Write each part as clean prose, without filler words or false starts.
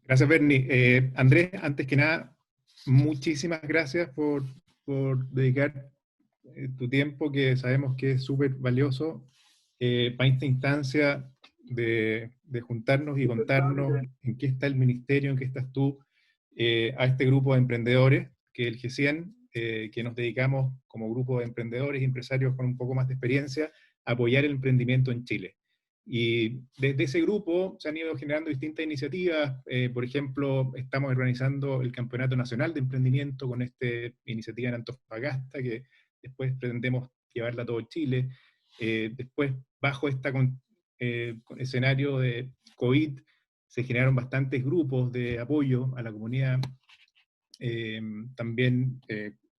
Gracias, Bernie. Andrés, antes que nada, muchísimas gracias por dedicar tu tiempo, que sabemos que es súper valioso, para esta instancia de juntarnos y contarnos en qué está el ministerio, en qué estás tú, a este grupo de emprendedores, que es el G100, que nos dedicamos como grupo de emprendedores y empresarios con un poco más de experiencia a apoyar el emprendimiento en Chile. Y desde ese grupo se han ido generando distintas iniciativas. Por ejemplo, estamos organizando el Campeonato Nacional de Emprendimiento con esta iniciativa en Antofagasta, que después pretendemos llevarla a todo Chile. Después, bajo este escenario de COVID, se generaron bastantes grupos de apoyo a la comunidad. También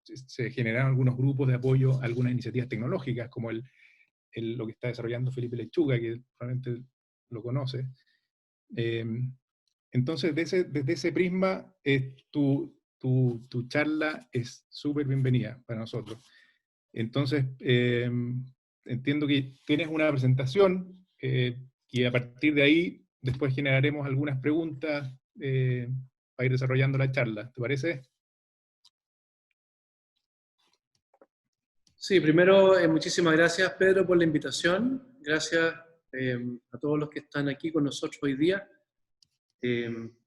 se generaron algunos grupos de apoyo a algunas iniciativas tecnológicas, como lo que está desarrollando Felipe Lechuga, que probablemente lo conoce. Entonces, desde ese prisma, tu charla es súper bienvenida para nosotros. Entonces, entiendo que tienes una presentación y a partir de ahí después generaremos algunas preguntas para ir desarrollando la charla. ¿Te parece? Sí, primero, muchísimas gracias, Pedro, por la invitación. Gracias a todos los que están aquí con nosotros hoy día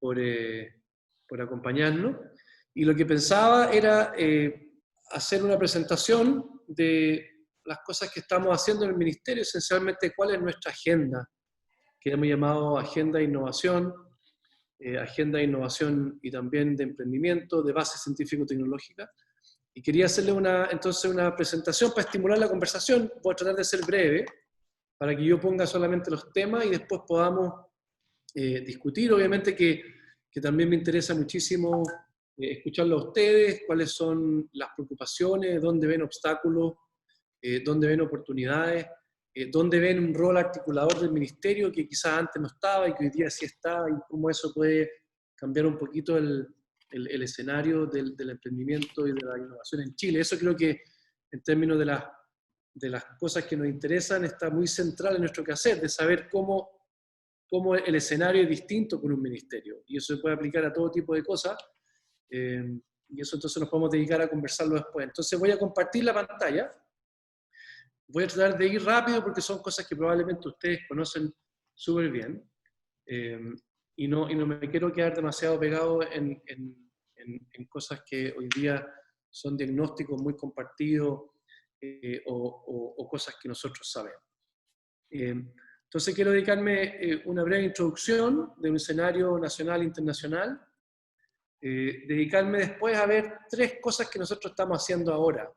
por acompañarnos. Y lo que pensaba era hacer una presentación de las cosas que estamos haciendo en el Ministerio, esencialmente cuál es nuestra agenda, que hemos llamado Agenda de Innovación y también de emprendimiento, de base científico-tecnológica. Y quería hacerle entonces una presentación para estimular la conversación. Voy a tratar de ser breve, para que yo ponga solamente los temas y después podamos discutir. Obviamente que también me interesa muchísimo escucharlo a ustedes, cuáles son las preocupaciones, dónde ven obstáculos, dónde ven oportunidades, dónde ven un rol articulador del ministerio que quizás antes no estaba y que hoy día sí está, y cómo eso puede cambiar un poquito el escenario del emprendimiento y de la innovación en Chile. Eso creo que en términos de las cosas que nos interesan está muy central en nuestro quehacer, de saber cómo el escenario es distinto con un ministerio. Y eso se puede aplicar a todo tipo de cosas. Y eso entonces nos podemos dedicar a conversarlo después. Entonces voy a compartir la pantalla. Voy a tratar de ir rápido porque son cosas que probablemente ustedes conocen súper bien. Y no me quiero quedar demasiado pegado en cosas que hoy día son diagnósticos muy compartidos o cosas que nosotros sabemos. Entonces quiero dedicarme una breve introducción de un escenario nacional e internacional, dedicarme después a ver tres cosas que nosotros estamos haciendo ahora.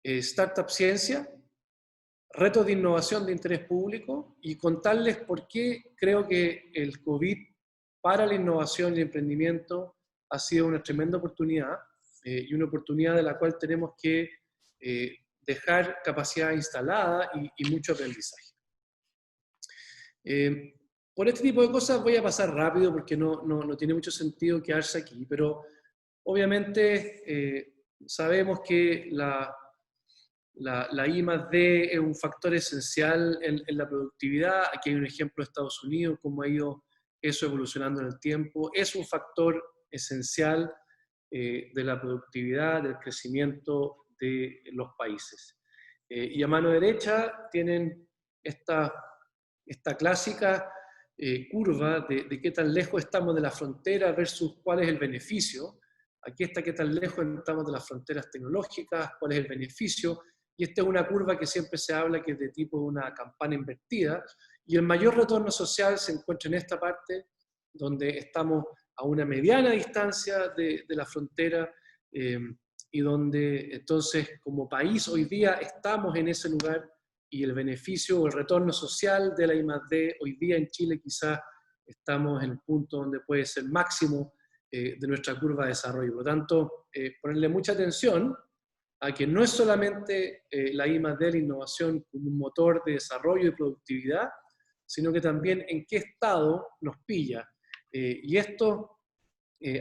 Startup Ciencia, retos de innovación de interés público y contarles por qué creo que el COVID para la innovación y el emprendimiento ha sido una tremenda oportunidad y una oportunidad de la cual tenemos que dejar capacidad instalada y mucho aprendizaje. Por este tipo de cosas voy a pasar rápido porque no tiene mucho sentido quedarse aquí, pero obviamente sabemos que la I+D es un factor esencial en la productividad. Aquí hay un ejemplo de Estados Unidos, cómo ha ido eso evolucionando en el tiempo. Es un factor esencial de la productividad, del crecimiento de los países. Y a mano derecha tienen esta clásica curva de qué tan lejos estamos de la frontera versus cuál es el beneficio. Aquí está qué tan lejos estamos de las fronteras tecnológicas, cuál es el beneficio. Y esta es una curva que siempre se habla que es de tipo de una campana invertida, y el mayor retorno social se encuentra en esta parte, donde estamos a una mediana distancia de la frontera, y donde entonces como país hoy día estamos en ese lugar, y el beneficio o el retorno social de la I+D hoy día en Chile quizás estamos en el punto donde puede ser máximo de nuestra curva de desarrollo. Por lo tanto, ponerle mucha atención a que no es solamente la I+D, la innovación como un motor de desarrollo y productividad, sino que también en qué estado nos pilla. Y esto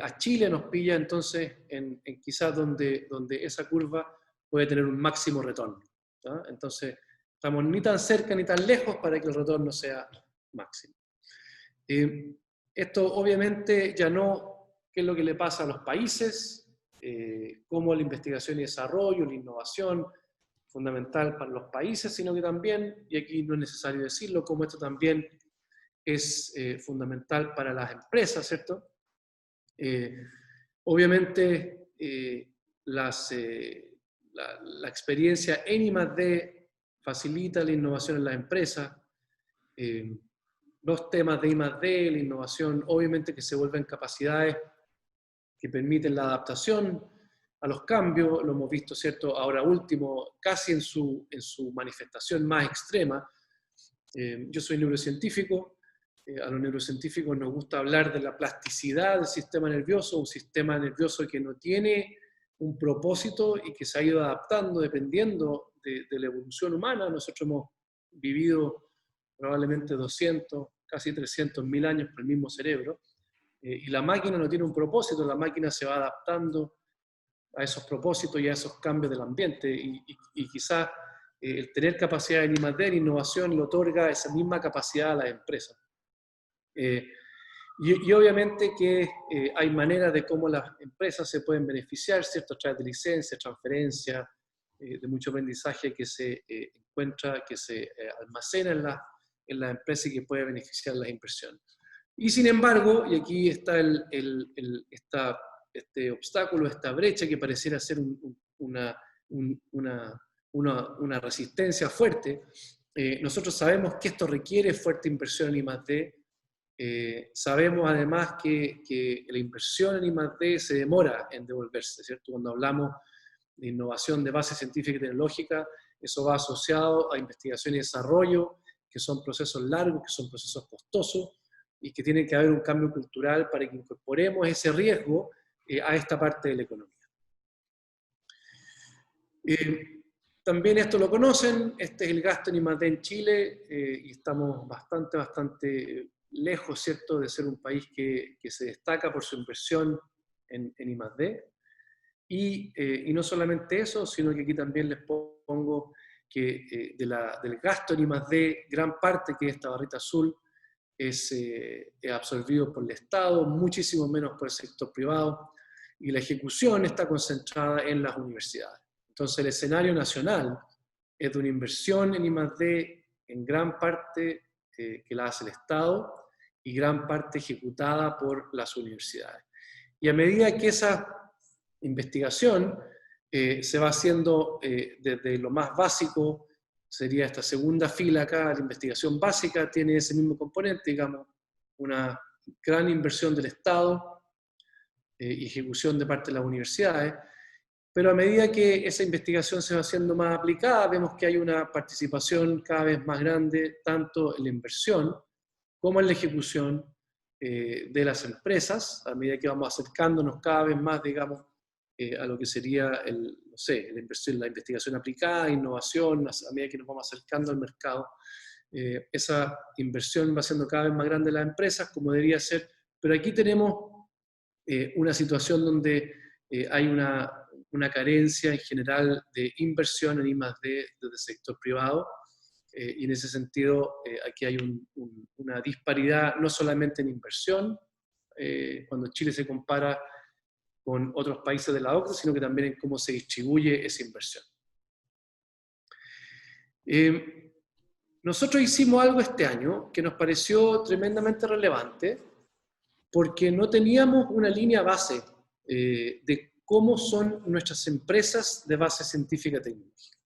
a Chile nos pilla entonces en quizás donde esa curva puede tener un máximo retorno, ¿no? Entonces, estamos ni tan cerca ni tan lejos para que el retorno sea máximo. Esto obviamente ya no qué es lo que le pasa a los países, cómo la investigación y desarrollo, la innovación, fundamental para los países, sino que también, y aquí no es necesario decirlo, cómo esto también es fundamental para las empresas, ¿cierto? Obviamente, la experiencia en I+D facilita la innovación en las empresas. Los temas de I+D, la innovación, obviamente que se vuelven capacidades que permiten la adaptación a los cambios, lo hemos visto, ¿cierto? Ahora último, casi en su manifestación más extrema. Yo soy neurocientífico, a los neurocientíficos nos gusta hablar de la plasticidad del sistema nervioso, un sistema nervioso que no tiene un propósito y que se ha ido adaptando dependiendo de la evolución humana. Nosotros hemos vivido probablemente 200, casi 300.000 años con el mismo cerebro, y la máquina no tiene un propósito, la máquina se va adaptando a esos propósitos y a esos cambios del ambiente, y quizás el tener capacidad en I+D, en innovación, le otorga esa misma capacidad a las empresas. Y obviamente que hay maneras de cómo las empresas se pueden beneficiar, ¿cierto? A través de licencias, transferencias, de mucho aprendizaje que se encuentra, que se almacena en la empresa y que puede beneficiar las inversiones. Y sin embargo, y aquí está este obstáculo, esta brecha que pareciera ser una resistencia fuerte, nosotros sabemos que esto requiere fuerte inversión en I+D. Sabemos además que la inversión en I+D se demora en devolverse, ¿cierto? Cuando hablamos de innovación de base científica y tecnológica, eso va asociado a investigación y desarrollo, que son procesos largos, que son procesos costosos, y que tiene que haber un cambio cultural para que incorporemos ese riesgo a esta parte de la economía. También esto lo conocen, este es el gasto en I+D en Chile, y estamos bastante lejos, ¿cierto?, de ser un país que se destaca por su inversión en I+D. Y no solamente eso, sino que aquí también les pongo que del gasto en I+D, gran parte, que es esta barrita azul, es absorbido por el Estado, muchísimo menos por el sector privado, y la ejecución está concentrada en las universidades. Entonces el escenario nacional es de una inversión en I+D en gran parte que la hace el Estado y gran parte ejecutada por las universidades. Y a medida que esa investigación se va haciendo desde lo más básico, sería esta segunda fila acá, la investigación básica tiene ese mismo componente, digamos, una gran inversión del Estado y ejecución de parte de las universidades, pero a medida que esa investigación se va haciendo más aplicada, vemos que hay una participación cada vez más grande, tanto en la inversión como en la ejecución de las empresas, a medida que vamos acercándonos cada vez más, digamos, a lo que sería la investigación aplicada, innovación, a medida que nos vamos acercando al mercado. Esa inversión va siendo cada vez más grande en las empresas, como debería ser, pero aquí tenemos una situación donde hay una carencia en general de inversión en I+D desde el sector privado, y en ese sentido aquí hay una disparidad no solamente en inversión, cuando Chile se compara con otros países de la OCDE, sino que también en cómo se distribuye esa inversión. Nosotros hicimos algo este año que nos pareció tremendamente relevante, porque no teníamos una línea base de cómo son nuestras empresas de base científica y tecnológica.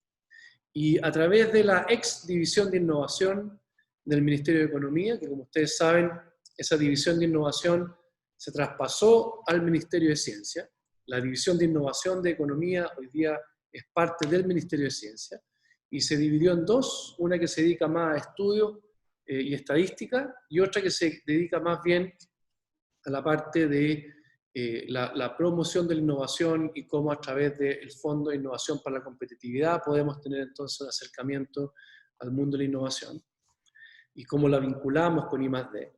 Y a través de la ex División de Innovación del Ministerio de Economía, que como ustedes saben, esa División de Innovación se traspasó al Ministerio de Ciencia. La División de Innovación de Economía hoy día es parte del Ministerio de Ciencia y se dividió en dos, una que se dedica más a estudios y estadística y otra que se dedica más bien a la parte de la promoción de la innovación y cómo a través del Fondo de Innovación para la Competitividad podemos tener entonces un acercamiento al mundo de la innovación y cómo la vinculamos con I+D.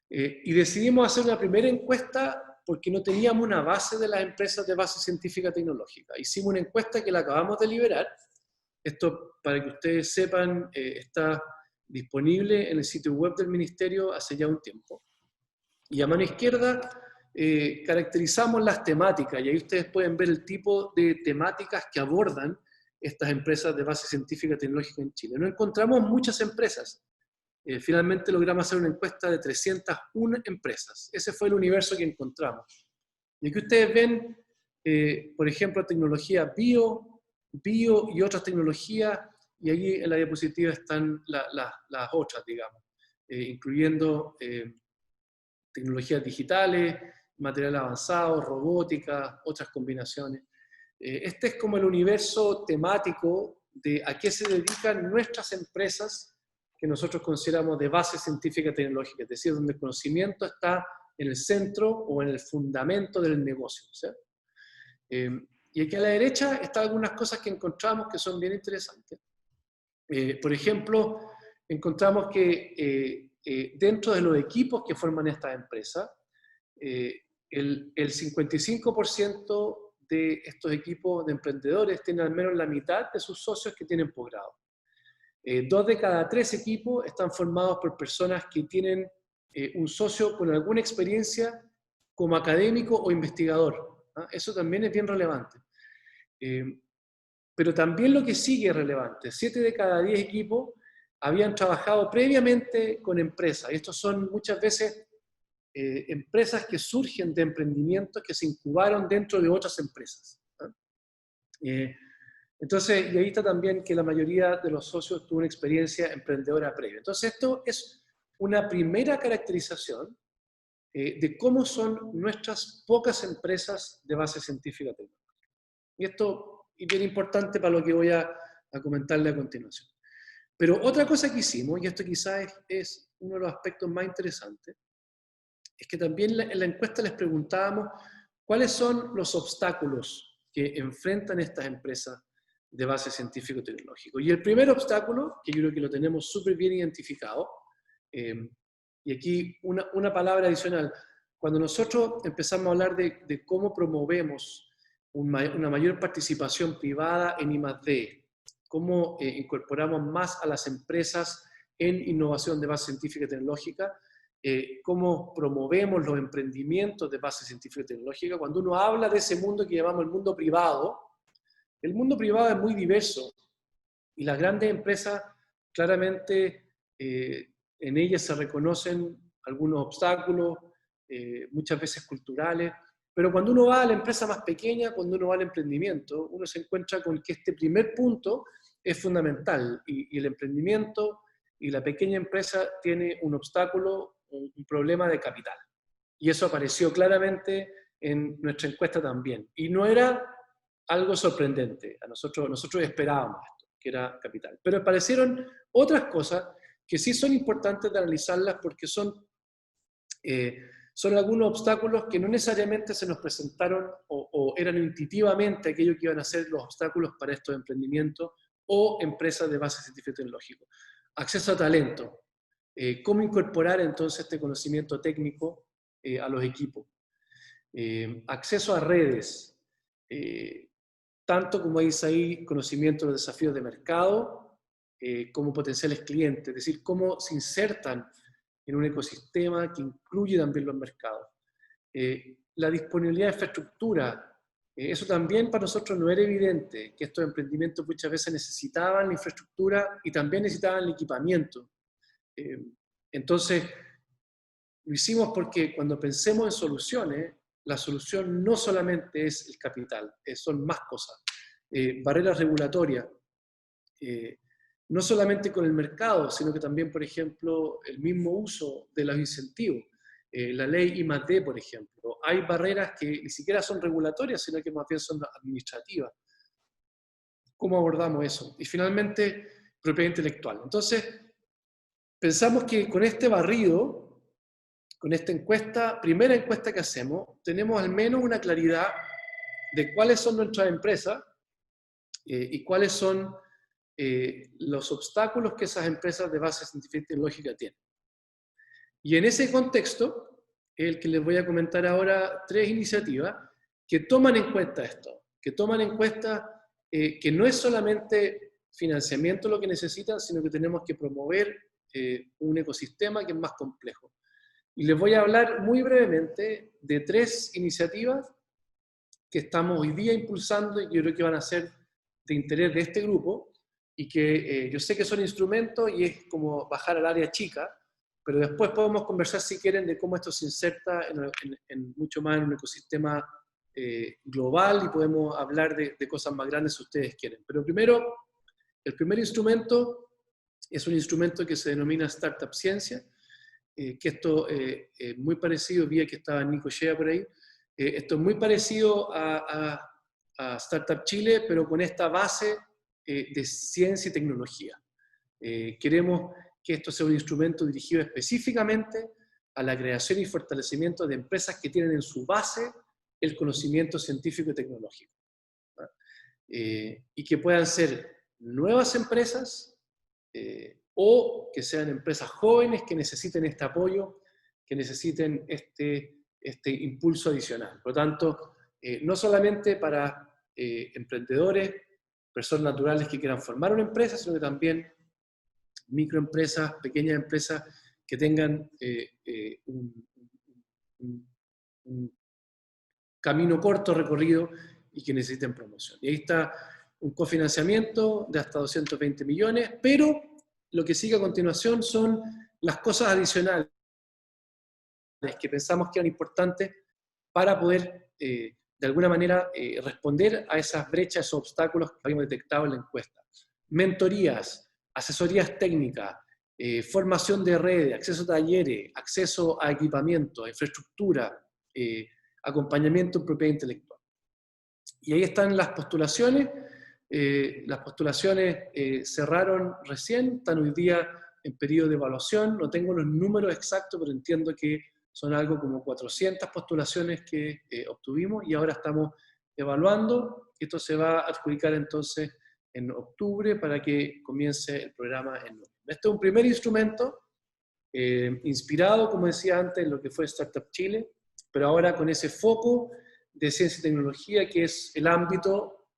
Y decidimos hacer una primera encuesta porque no teníamos una base de las empresas de base científica tecnológica. Hicimos una encuesta que la acabamos de liberar. Esto, para que ustedes sepan, está disponible en el sitio web del Ministerio hace ya un tiempo. Y a mano izquierda caracterizamos las temáticas, y ahí ustedes pueden ver el tipo de temáticas que abordan estas empresas de base científica y tecnológica en Chile. No encontramos muchas empresas. Finalmente logramos hacer una encuesta de 301 empresas. Ese fue el universo que encontramos. Y aquí ustedes ven, por ejemplo, tecnología bio y otras tecnologías, y allí en la diapositiva están las otras, digamos, incluyendo tecnologías digitales, material avanzado, robótica, otras combinaciones. Este es como el universo temático de a qué se dedican nuestras empresas que nosotros consideramos de base científica y tecnológica, es decir, donde el conocimiento está en el centro o en el fundamento del negocio, ¿sí? Y aquí a la derecha están algunas cosas que encontramos que son bien interesantes. Por ejemplo, encontramos que dentro de los equipos que forman estas empresas, el 55% de estos equipos de emprendedores tienen al menos la mitad de sus socios que tienen posgrado. 2 de cada 3 equipos están formados por personas que tienen un socio con alguna experiencia como académico o investigador. ¿Ah? Eso también es bien relevante. Pero también lo que sigue es relevante. 7 de cada 10 equipos habían trabajado previamente con empresas. Y estos son muchas veces empresas que surgen de emprendimientos que se incubaron dentro de otras empresas. Entonces, y ahí está también que la mayoría de los socios tuvo una experiencia emprendedora previa. Entonces, esto es una primera caracterización de cómo son nuestras pocas empresas de base científica tecnológica. Y esto es bien importante para lo que voy a comentarle a continuación. Pero otra cosa que hicimos, y esto quizás es uno de los aspectos más interesantes, es que también en la encuesta les preguntábamos cuáles son los obstáculos que enfrentan estas empresas de base científico-tecnológico. Y el primer obstáculo, que yo creo que lo tenemos súper bien identificado, y aquí una palabra adicional, cuando nosotros empezamos a hablar de cómo promovemos una mayor participación privada en I+D, cómo incorporamos más a las empresas en innovación de base científica y tecnológica, cómo promovemos los emprendimientos de base científica y tecnológica. Cuando uno habla de ese mundo que llamamos el mundo privado es muy diverso y las grandes empresas claramente en ellas se reconocen algunos obstáculos, muchas veces culturales, pero cuando uno va a la empresa más pequeña, cuando uno va al emprendimiento, uno se encuentra con que este primer punto es fundamental y el emprendimiento y la pequeña empresa tiene un obstáculo, un problema de capital. Y eso apareció claramente en nuestra encuesta también. Y no era algo sorprendente. Nosotros esperábamos esto, que era capital. Pero aparecieron otras cosas que sí son importantes de analizarlas porque son algunos obstáculos que no necesariamente se nos presentaron o eran intuitivamente aquello que iban a ser los obstáculos para estos emprendimientos o empresas de base científica y tecnológico. Acceso a talento. ¿Cómo incorporar entonces este conocimiento técnico a los equipos? Acceso a redes. Tanto como dice ahí, conocimiento de los desafíos de mercado, como potenciales clientes, es decir, cómo se insertan en un ecosistema que incluye también los mercados. La disponibilidad de infraestructura, eso también para nosotros no era evidente, que estos emprendimientos muchas veces necesitaban la infraestructura y también necesitaban el equipamiento. Entonces, lo hicimos porque cuando pensemos en soluciones, la solución no solamente es el capital, son más cosas. Barreras regulatorias, no solamente con el mercado, sino que también, por ejemplo, el mismo uso de los incentivos. La ley I+D, por ejemplo. Hay barreras que ni siquiera son regulatorias, sino que más bien son administrativas. ¿Cómo abordamos eso? Y finalmente, propiedad intelectual. Entonces, pensamos que con este barrido, con esta encuesta, primera encuesta que hacemos, tenemos al menos una claridad de cuáles son nuestras empresas y cuáles son los obstáculos que esas empresas de base científica y tecnológica tienen. Y en ese contexto, el que les voy a comentar ahora 3 iniciativas que toman en cuenta esto, que toman en cuenta que no es solamente financiamiento lo que necesitan, sino que tenemos que promover un ecosistema que es más complejo. Y les voy a hablar muy brevemente de 3 iniciativas que estamos hoy día impulsando y yo creo que van a ser de interés de este grupo, y que yo sé que son instrumentos y es como bajar al área chica, pero después podemos conversar, si quieren, de cómo esto se inserta en mucho más en un ecosistema global, y podemos hablar de cosas más grandes si ustedes quieren. Pero primero, el primer instrumento es un instrumento que se denomina Startup Ciencia, que esto es muy parecido, vi que estaba Nico Shea por ahí, esto es muy parecido a Startup Chile, pero con esta base de ciencia y tecnología. Queremos que esto sea un instrumento dirigido específicamente a la creación y fortalecimiento de empresas que tienen en su base el conocimiento científico y tecnológico. Y que puedan ser nuevas empresas o que sean empresas jóvenes que necesiten este apoyo, que necesiten este impulso adicional. Por lo tanto, no solamente para emprendedores, personas naturales que quieran formar una empresa, sino que también microempresas, pequeñas empresas que tengan un camino corto recorrido y que necesiten promoción. Y ahí está un cofinanciamiento de hasta 220 millones, pero lo que sigue a continuación son las cosas adicionales que pensamos que eran importantes para poder, de alguna manera, responder a esas brechas, esos obstáculos que habíamos detectado en la encuesta. Mentorías, asesorías técnicas, formación de redes, acceso a talleres, acceso a equipamiento, a infraestructura, acompañamiento en propiedad intelectual. Y ahí están las postulaciones. Las postulaciones cerraron recién, están hoy día en periodo de evaluación. No tengo los números exactos, pero entiendo que son algo como 400 postulaciones que obtuvimos, y ahora estamos evaluando. Esto se va a adjudicar entonces en octubre para que comience el programa en noviembre. Este es un primer instrumento inspirado, como decía antes, en lo que fue Startup Chile, pero ahora con ese foco de ciencia y tecnología, que es el ámbito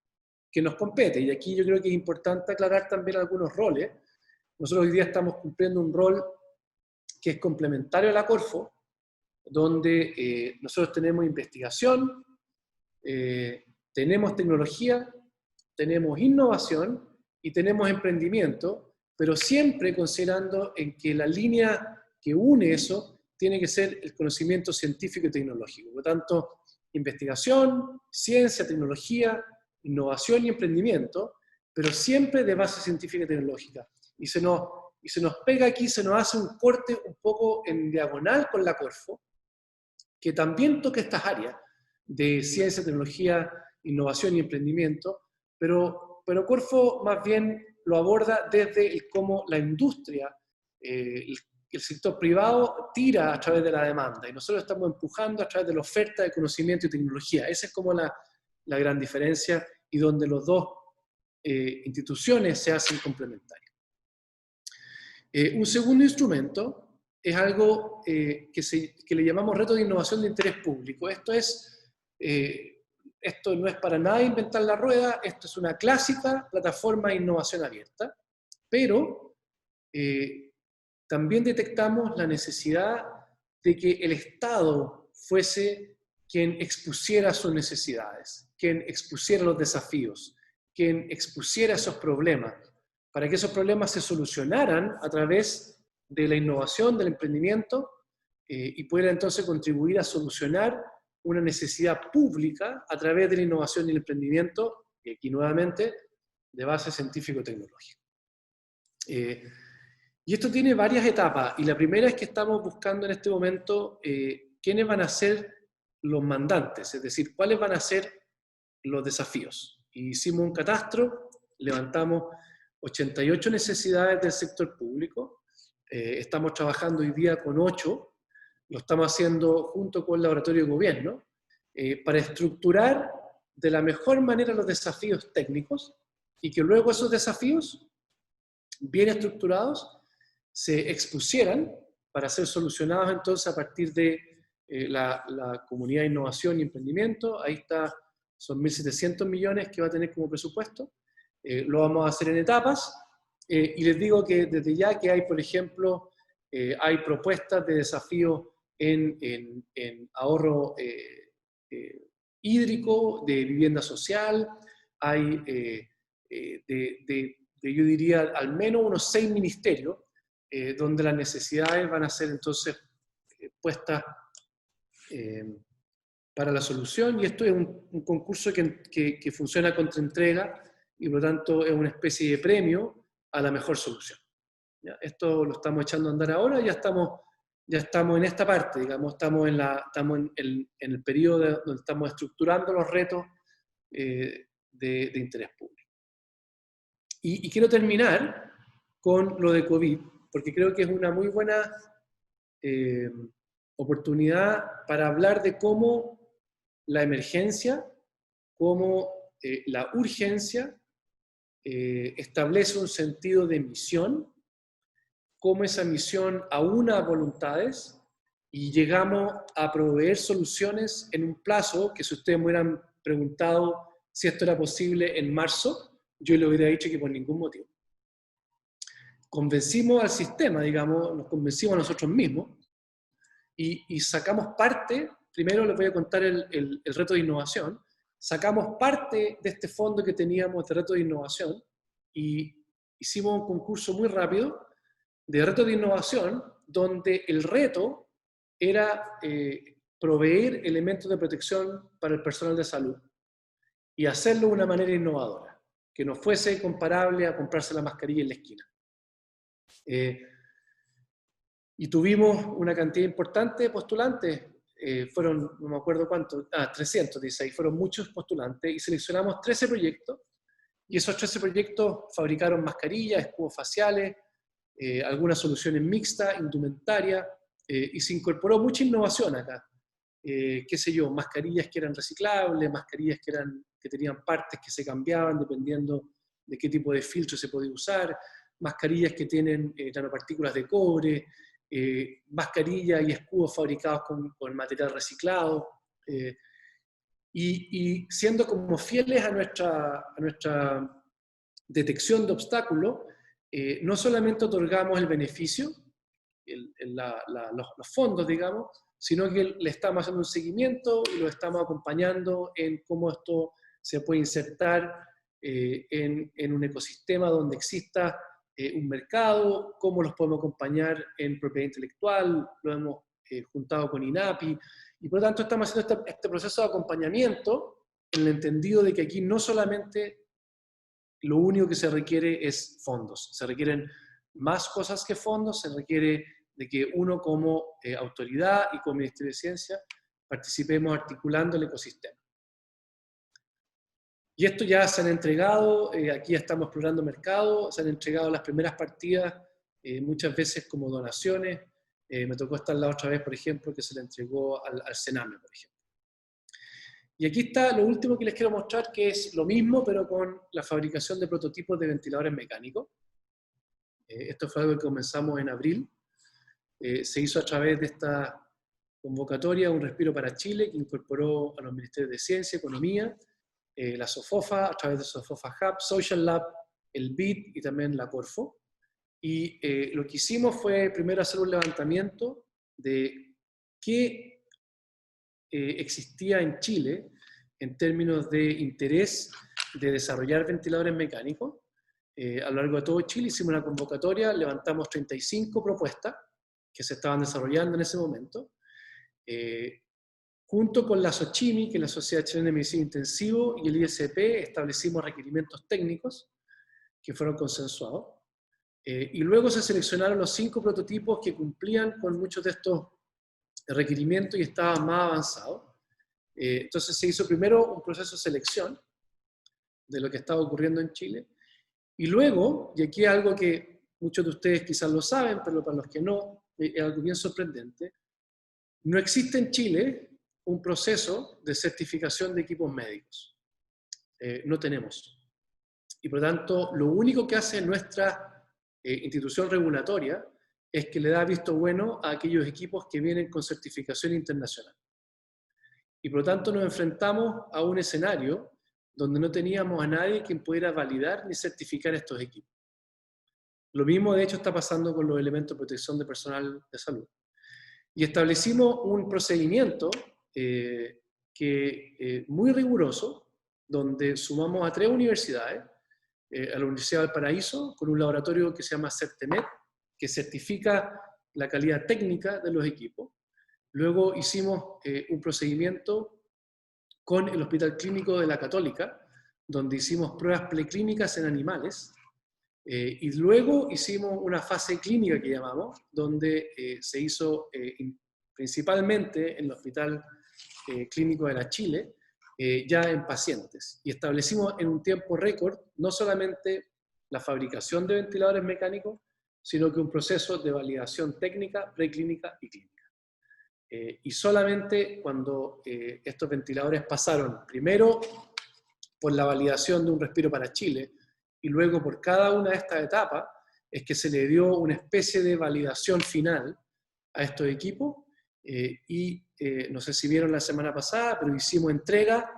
que nos compete. Y aquí yo creo que es importante aclarar también algunos roles. Nosotros hoy día estamos cumpliendo un rol que es complementario a la Corfo, donde nosotros tenemos investigación, tenemos tecnología, tenemos innovación y tenemos emprendimiento, pero siempre considerando en que la línea que une eso tiene que ser el conocimiento científico y tecnológico. Por lo tanto, investigación, ciencia, tecnología, innovación y emprendimiento, pero siempre de base científica y tecnológica. Y se nos pega aquí, se nos hace un corte un poco en diagonal con la Corfo, que también toca estas áreas de ciencia, tecnología, innovación y emprendimiento, pero Corfo más bien lo aborda desde cómo la industria, el sector privado tira a través de la demanda, y nosotros estamos empujando a través de la oferta de conocimiento y tecnología. Esa es como la gran diferencia, y donde las dos instituciones se hacen complementarias. Un segundo instrumento es algo que le llamamos reto de innovación de interés público. Esto no es para nada inventar la rueda, esto es una clásica plataforma de innovación abierta, pero también detectamos la necesidad de que el Estado fuese quien expusiera sus necesidades, quien expusiera los desafíos, quien expusiera esos problemas, para que esos problemas se solucionaran a través de la innovación, del emprendimiento, y pudiera entonces contribuir a solucionar una necesidad pública a través de la innovación y el emprendimiento, y aquí nuevamente, de base científico-tecnológica. Y esto tiene varias etapas, y la primera es que estamos buscando en este momento quiénes van a ser los mandantes, es decir, cuáles van a ser los desafíos. Hicimos un catastro, levantamos 88 necesidades del sector público, estamos trabajando hoy día con 8, lo estamos haciendo junto con el Laboratorio de Gobierno, para estructurar de la mejor manera los desafíos técnicos, y que luego esos desafíos, bien estructurados, se expusieran para ser solucionados entonces a partir de la comunidad de innovación y emprendimiento. Ahí está, son 1.700 millones que va a tener como presupuesto. Lo vamos a hacer en etapas, y les digo que desde ya que hay, por ejemplo, hay propuestas de desafíos en ahorro hídrico, de vivienda social, hay yo diría al menos unos 6 ministerios donde las necesidades van a ser entonces puestas para la solución, y esto es un concurso que funciona contra entrega y por lo tanto es una especie de premio a la mejor solución. ¿Ya? Esto lo estamos echando a andar ahora, ya estamos en esta parte, digamos, estamos en el periodo donde estamos estructurando los retos de interés público. Y quiero terminar con lo de COVID, porque creo que es una muy buena oportunidad para hablar de cómo la emergencia, cómo la urgencia establece un sentido de misión, cómo esa misión aúna voluntades y llegamos a proveer soluciones en un plazo que, si ustedes me hubieran preguntado si esto era posible en marzo, yo le hubiera dicho que por ningún motivo. Convencimos al sistema, digamos, nos convencimos a nosotros mismos y sacamos parte. Primero les voy a contar el reto de innovación. Sacamos parte de este fondo que teníamos de reto de innovación y hicimos un concurso muy rápido de reto de innovación donde el reto era proveer elementos de protección para el personal de salud y hacerlo de una manera innovadora, que no fuese comparable a comprarse la mascarilla en la esquina. Y tuvimos una cantidad importante de postulantes. Fueron, no me acuerdo cuánto, 316, fueron muchos postulantes, y seleccionamos 13 proyectos, y esos 13 proyectos fabricaron mascarillas, escudos faciales, algunas soluciones mixtas, indumentaria, y se incorporó mucha innovación acá. Qué sé yo, mascarillas que eran reciclables, mascarillas que tenían partes que se cambiaban dependiendo de qué tipo de filtro se podía usar, mascarillas que tienen nanopartículas de cobre, mascarillas y escudos fabricados con material reciclado, y siendo como fieles a nuestra detección de obstáculos, no solamente otorgamos el beneficio, los fondos, digamos, sino que le estamos haciendo un seguimiento y lo estamos acompañando en cómo esto se puede insertar en un ecosistema donde exista un mercado, cómo los podemos acompañar en propiedad intelectual, lo hemos juntado con INAPI, y por lo tanto estamos haciendo este proceso de acompañamiento en el entendido de que aquí no solamente lo único que se requiere es fondos, se requieren más cosas que fondos, se requiere de que uno como autoridad y como Ministerio de Ciencia participemos articulando el ecosistema. Y esto ya se han entregado, aquí ya estamos explorando mercado, se han entregado las primeras partidas, muchas veces como donaciones. Me tocó estar la otra vez, por ejemplo, que se le entregó al Sename, por ejemplo. Y aquí está lo último que les quiero mostrar, que es lo mismo, pero con la fabricación de prototipos de ventiladores mecánicos. Esto fue algo que comenzamos en abril. Se hizo a través de esta convocatoria Un Respiro para Chile, que incorporó a los Ministerios de Ciencia, Economía, la SOFOFA, a través de SOFOFA Hub, Social Lab, el BID y también la Corfo. Y lo que hicimos fue primero hacer un levantamiento de qué existía en Chile en términos de interés de desarrollar ventiladores mecánicos. A lo largo de todo Chile hicimos una convocatoria, levantamos 35 propuestas que se estaban desarrollando en ese momento. Junto con la SOCHIMI, que es la Sociedad Chilena de Medicina Intensivo, y el ISP, establecimos requerimientos técnicos que fueron consensuados. Y luego se seleccionaron los 5 prototipos que cumplían con muchos de estos requerimientos y estaban más avanzados. Entonces se hizo primero un proceso de selección de lo que estaba ocurriendo en Chile. Y luego, y aquí es algo que muchos de ustedes quizás lo saben, pero para los que no, es algo bien sorprendente, no existe en Chile un proceso de certificación de equipos médicos. No tenemos. Y por lo tanto, lo único que hace nuestra institución regulatoria es que le da visto bueno a aquellos equipos que vienen con certificación internacional. Y por lo tanto nos enfrentamos a un escenario donde no teníamos a nadie quien pudiera validar ni certificar estos equipos. Lo mismo, de hecho, está pasando con los elementos de protección de personal de salud. Y establecimos un procedimiento muy riguroso, donde sumamos a 3 universidades, a la Universidad de Valparaíso, con un laboratorio que se llama CERTEMET, que certifica la calidad técnica de los equipos. Luego hicimos un procedimiento con el Hospital Clínico de la Católica, donde hicimos pruebas preclínicas en animales, y luego hicimos una fase clínica que llamamos, donde se hizo principalmente en el Hospital Clínico de la Chile, ya en pacientes. Y establecimos en un tiempo récord no solamente la fabricación de ventiladores mecánicos, sino que un proceso de validación técnica, preclínica y clínica. Y solamente cuando estos ventiladores pasaron primero por la validación de un respiro para Chile, y luego por cada una de estas etapas, es que se le dio una especie de validación final a estos equipos, no sé si vieron la semana pasada, pero hicimos entrega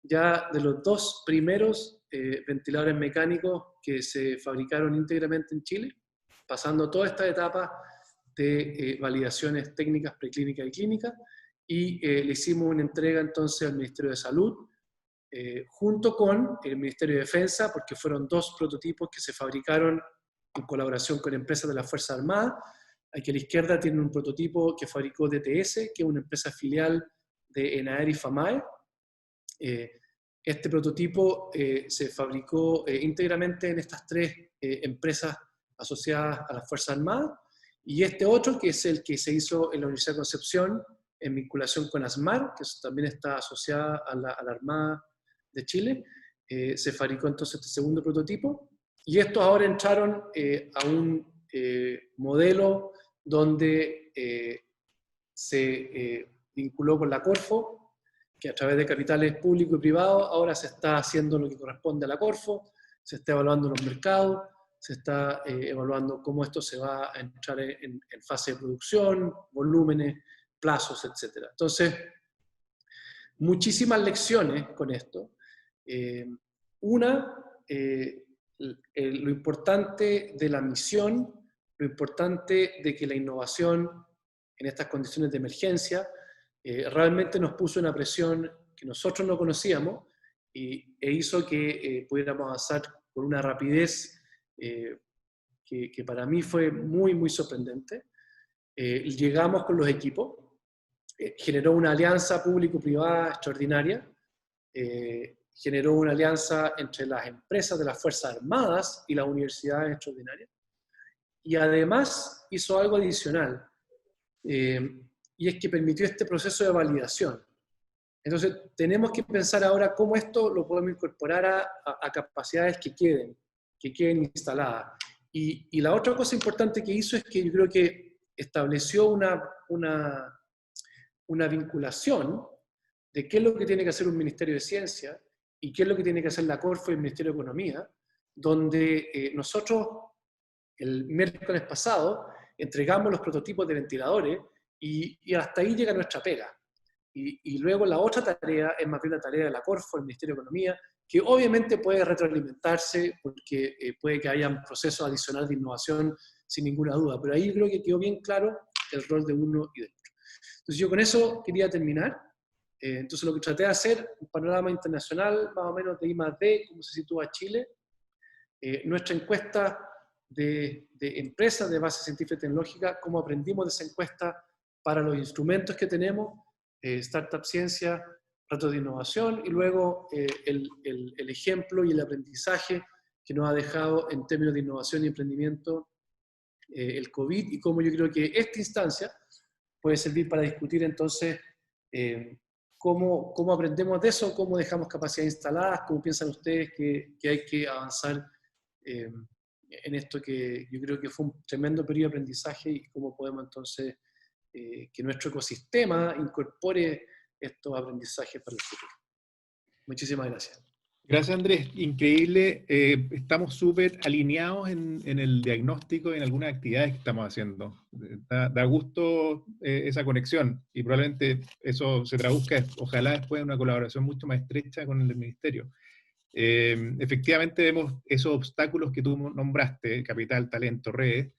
ya de los 2 primeros ventiladores mecánicos que se fabricaron íntegramente en Chile, pasando toda esta etapa de validaciones técnicas, preclínicas y clínicas, y le hicimos una entrega entonces al Ministerio de Salud, junto con el Ministerio de Defensa, porque fueron 2 prototipos que se fabricaron en colaboración con empresas de la Fuerza Armada. Aquí a la izquierda tienen un prototipo que fabricó DTS, que es una empresa filial de ENAER y FAMAE. Este prototipo se fabricó íntegramente en estas 3 empresas asociadas a la Fuerza Armada, y este otro, que es el que se hizo en la Universidad de Concepción, en vinculación con ASMAR, que también está asociada a la Armada de Chile, se fabricó entonces este segundo prototipo, y estos ahora entraron a un modelo donde se vinculó con la Corfo, que a través de capitales públicos y privados ahora se está haciendo lo que corresponde a la Corfo, se está evaluando los mercados, se está evaluando cómo esto se va a entrar en fase de producción, volúmenes, plazos, etc. Entonces, muchísimas lecciones con esto. Lo importante de la misión, lo importante de que la innovación en estas condiciones de emergencia realmente nos puso una presión que nosotros no conocíamos e hizo que pudiéramos avanzar con una rapidez que para mí fue muy, muy sorprendente. Llegamos con los equipos, generó una alianza público-privada extraordinaria, generó una alianza entre las empresas de las Fuerzas Armadas y las universidades extraordinarias, y además hizo algo adicional, y es que permitió este proceso de validación. Entonces tenemos que pensar ahora cómo esto lo podemos incorporar a capacidades que queden instaladas. Y la otra cosa importante que hizo es que yo creo que estableció una vinculación de qué es lo que tiene que hacer un Ministerio de Ciencia y qué es lo que tiene que hacer la Corfo y el Ministerio de Economía, donde nosotros el miércoles pasado entregamos los prototipos de ventiladores y hasta ahí llega nuestra pega. Y luego la otra tarea es más bien la tarea de la Corfo, el Ministerio de Economía, que obviamente puede retroalimentarse porque puede que haya un proceso adicional de innovación sin ninguna duda, pero ahí creo que quedó bien claro el rol de uno y del otro. Entonces yo con eso quería terminar. Entonces lo que traté de hacer, un panorama internacional más o menos de I+D, cómo se sitúa Chile, nuestra encuesta de empresas de base científica y tecnológica, cómo aprendimos de esa encuesta para los instrumentos que tenemos, Startup Ciencia, retos de innovación, y luego el ejemplo y el aprendizaje que nos ha dejado en términos de innovación y emprendimiento el COVID, y cómo yo creo que esta instancia puede servir para discutir entonces cómo aprendemos de eso, cómo dejamos capacidades instaladas, cómo piensan ustedes que hay que avanzar en esto que yo creo que fue un tremendo periodo de aprendizaje, y cómo podemos entonces que nuestro ecosistema incorpore estos aprendizajes para el futuro. Muchísimas gracias. Gracias, Andrés. Increíble. Estamos súper alineados en el diagnóstico y en algunas actividades que estamos haciendo. Da gusto esa conexión, y probablemente eso se traduzca, ojalá, después en una colaboración mucho más estrecha con el Ministerio. Efectivamente vemos esos obstáculos que tú nombraste, capital, talento, redes,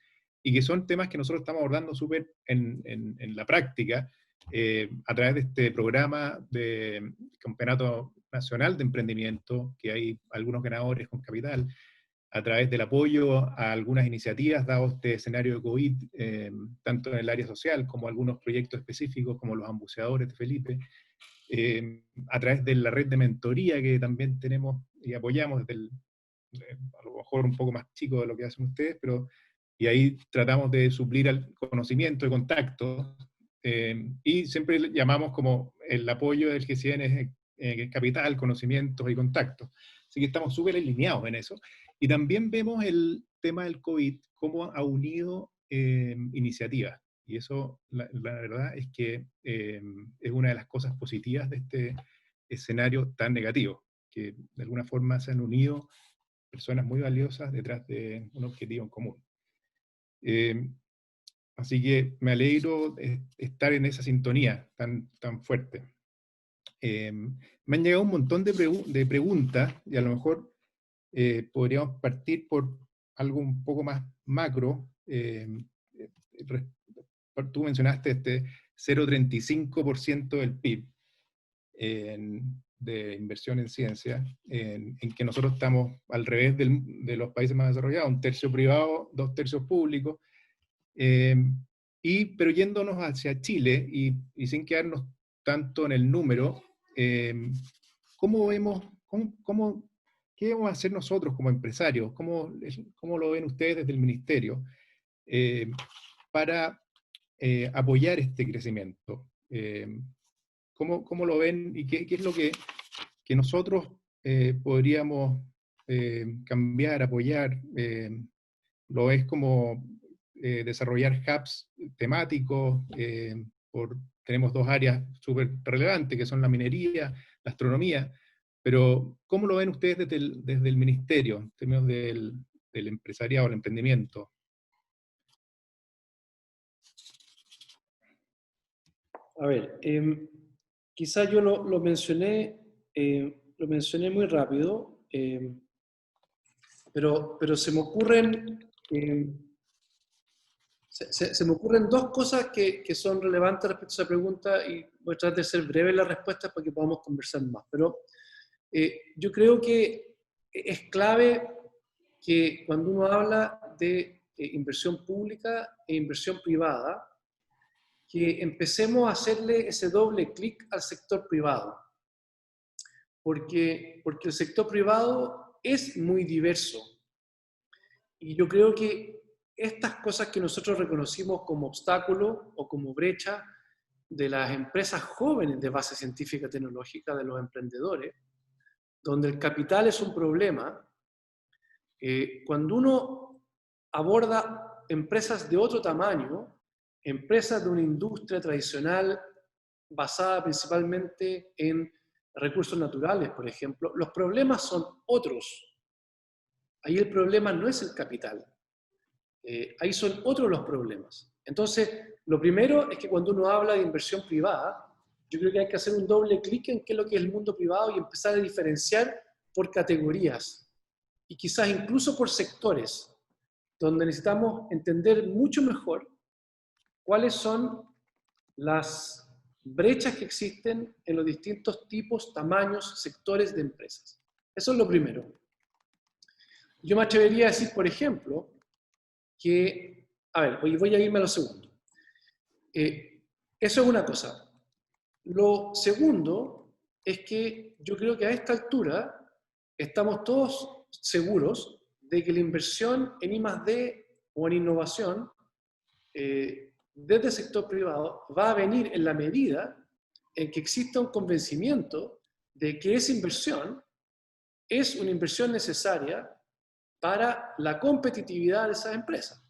y que son temas que nosotros estamos abordando súper en la práctica, a través de este programa de Campeonato Nacional de Emprendimiento, que hay algunos ganadores con capital, a través del apoyo a algunas iniciativas, dado este escenario de COVID, tanto en el área social como algunos proyectos específicos, como los ambuceadores de Felipe, a través de la red de mentoría que también tenemos y apoyamos desde a lo mejor un poco más chico de lo que hacen ustedes, pero y ahí tratamos de suplir al conocimiento y contacto, y siempre le llamamos como el apoyo del GCN es capital, conocimientos y contactos. Así que estamos súper alineados en eso. Y también vemos el tema del COVID, cómo ha unido iniciativas. Y eso, la verdad es que es una de las cosas positivas de este escenario tan negativo, que de alguna forma se han unido personas muy valiosas detrás de un objetivo en común. Así que me alegro de estar en esa sintonía tan fuerte. Me han llegado un montón de preguntas, y a lo mejor podríamos partir por algo un poco más macro. Tú mencionaste este 0,35% del PIB de inversión en ciencia, en que nosotros estamos al revés de los países más desarrollados, 1/3 privado, 2/3 público, pero yéndonos hacia Chile y sin quedarnos tanto en el número, ¿cómo vemos, qué vamos a hacer nosotros como empresarios? ¿Cómo lo ven ustedes desde el ministerio para apoyar este crecimiento? ¿Cómo lo ven y qué es lo que nosotros podríamos cambiar, apoyar? ¿Lo ves como desarrollar hubs temáticos? Tenemos dos áreas súper relevantes, que son la minería, la astronomía, pero ¿cómo lo ven ustedes desde el ministerio, en términos del empresariado, el emprendimiento? A ver, quizás yo lo mencioné muy rápido, pero se me ocurren dos cosas que son relevantes respecto a esa pregunta, y voy a tratar de ser breve en la respuesta para que podamos conversar más. Pero yo creo que es clave que cuando uno habla de inversión pública e inversión privada, que empecemos a hacerle ese doble clic al sector privado. Porque el sector privado es muy diverso. Y yo creo que estas cosas que nosotros reconocimos como obstáculo o como brecha de las empresas jóvenes de base científica y tecnológica, de los emprendedores, donde el capital es un problema, cuando uno aborda empresas de otro tamaño, empresas de una industria tradicional basada principalmente en recursos naturales, por ejemplo, los problemas son otros. Ahí el problema no es el capital. Ahí son otros los problemas. Entonces, lo primero es que cuando uno habla de inversión privada, yo creo que hay que hacer un doble clic en qué es lo que es el mundo privado y empezar a diferenciar por categorías y quizás incluso por sectores, donde necesitamos entender mucho mejor cuáles son las brechas que existen en los distintos tipos, tamaños, sectores de empresas. Eso es lo primero. Yo me atrevería a decir, por ejemplo, que, a ver, voy a irme a lo segundo. Eso es una cosa. Lo segundo es que yo creo que a esta altura estamos todos seguros de que la inversión en I+D o en innovación desde el sector privado va a venir en la medida en que exista un convencimiento de que esa inversión es una inversión necesaria para la competitividad de esas empresas.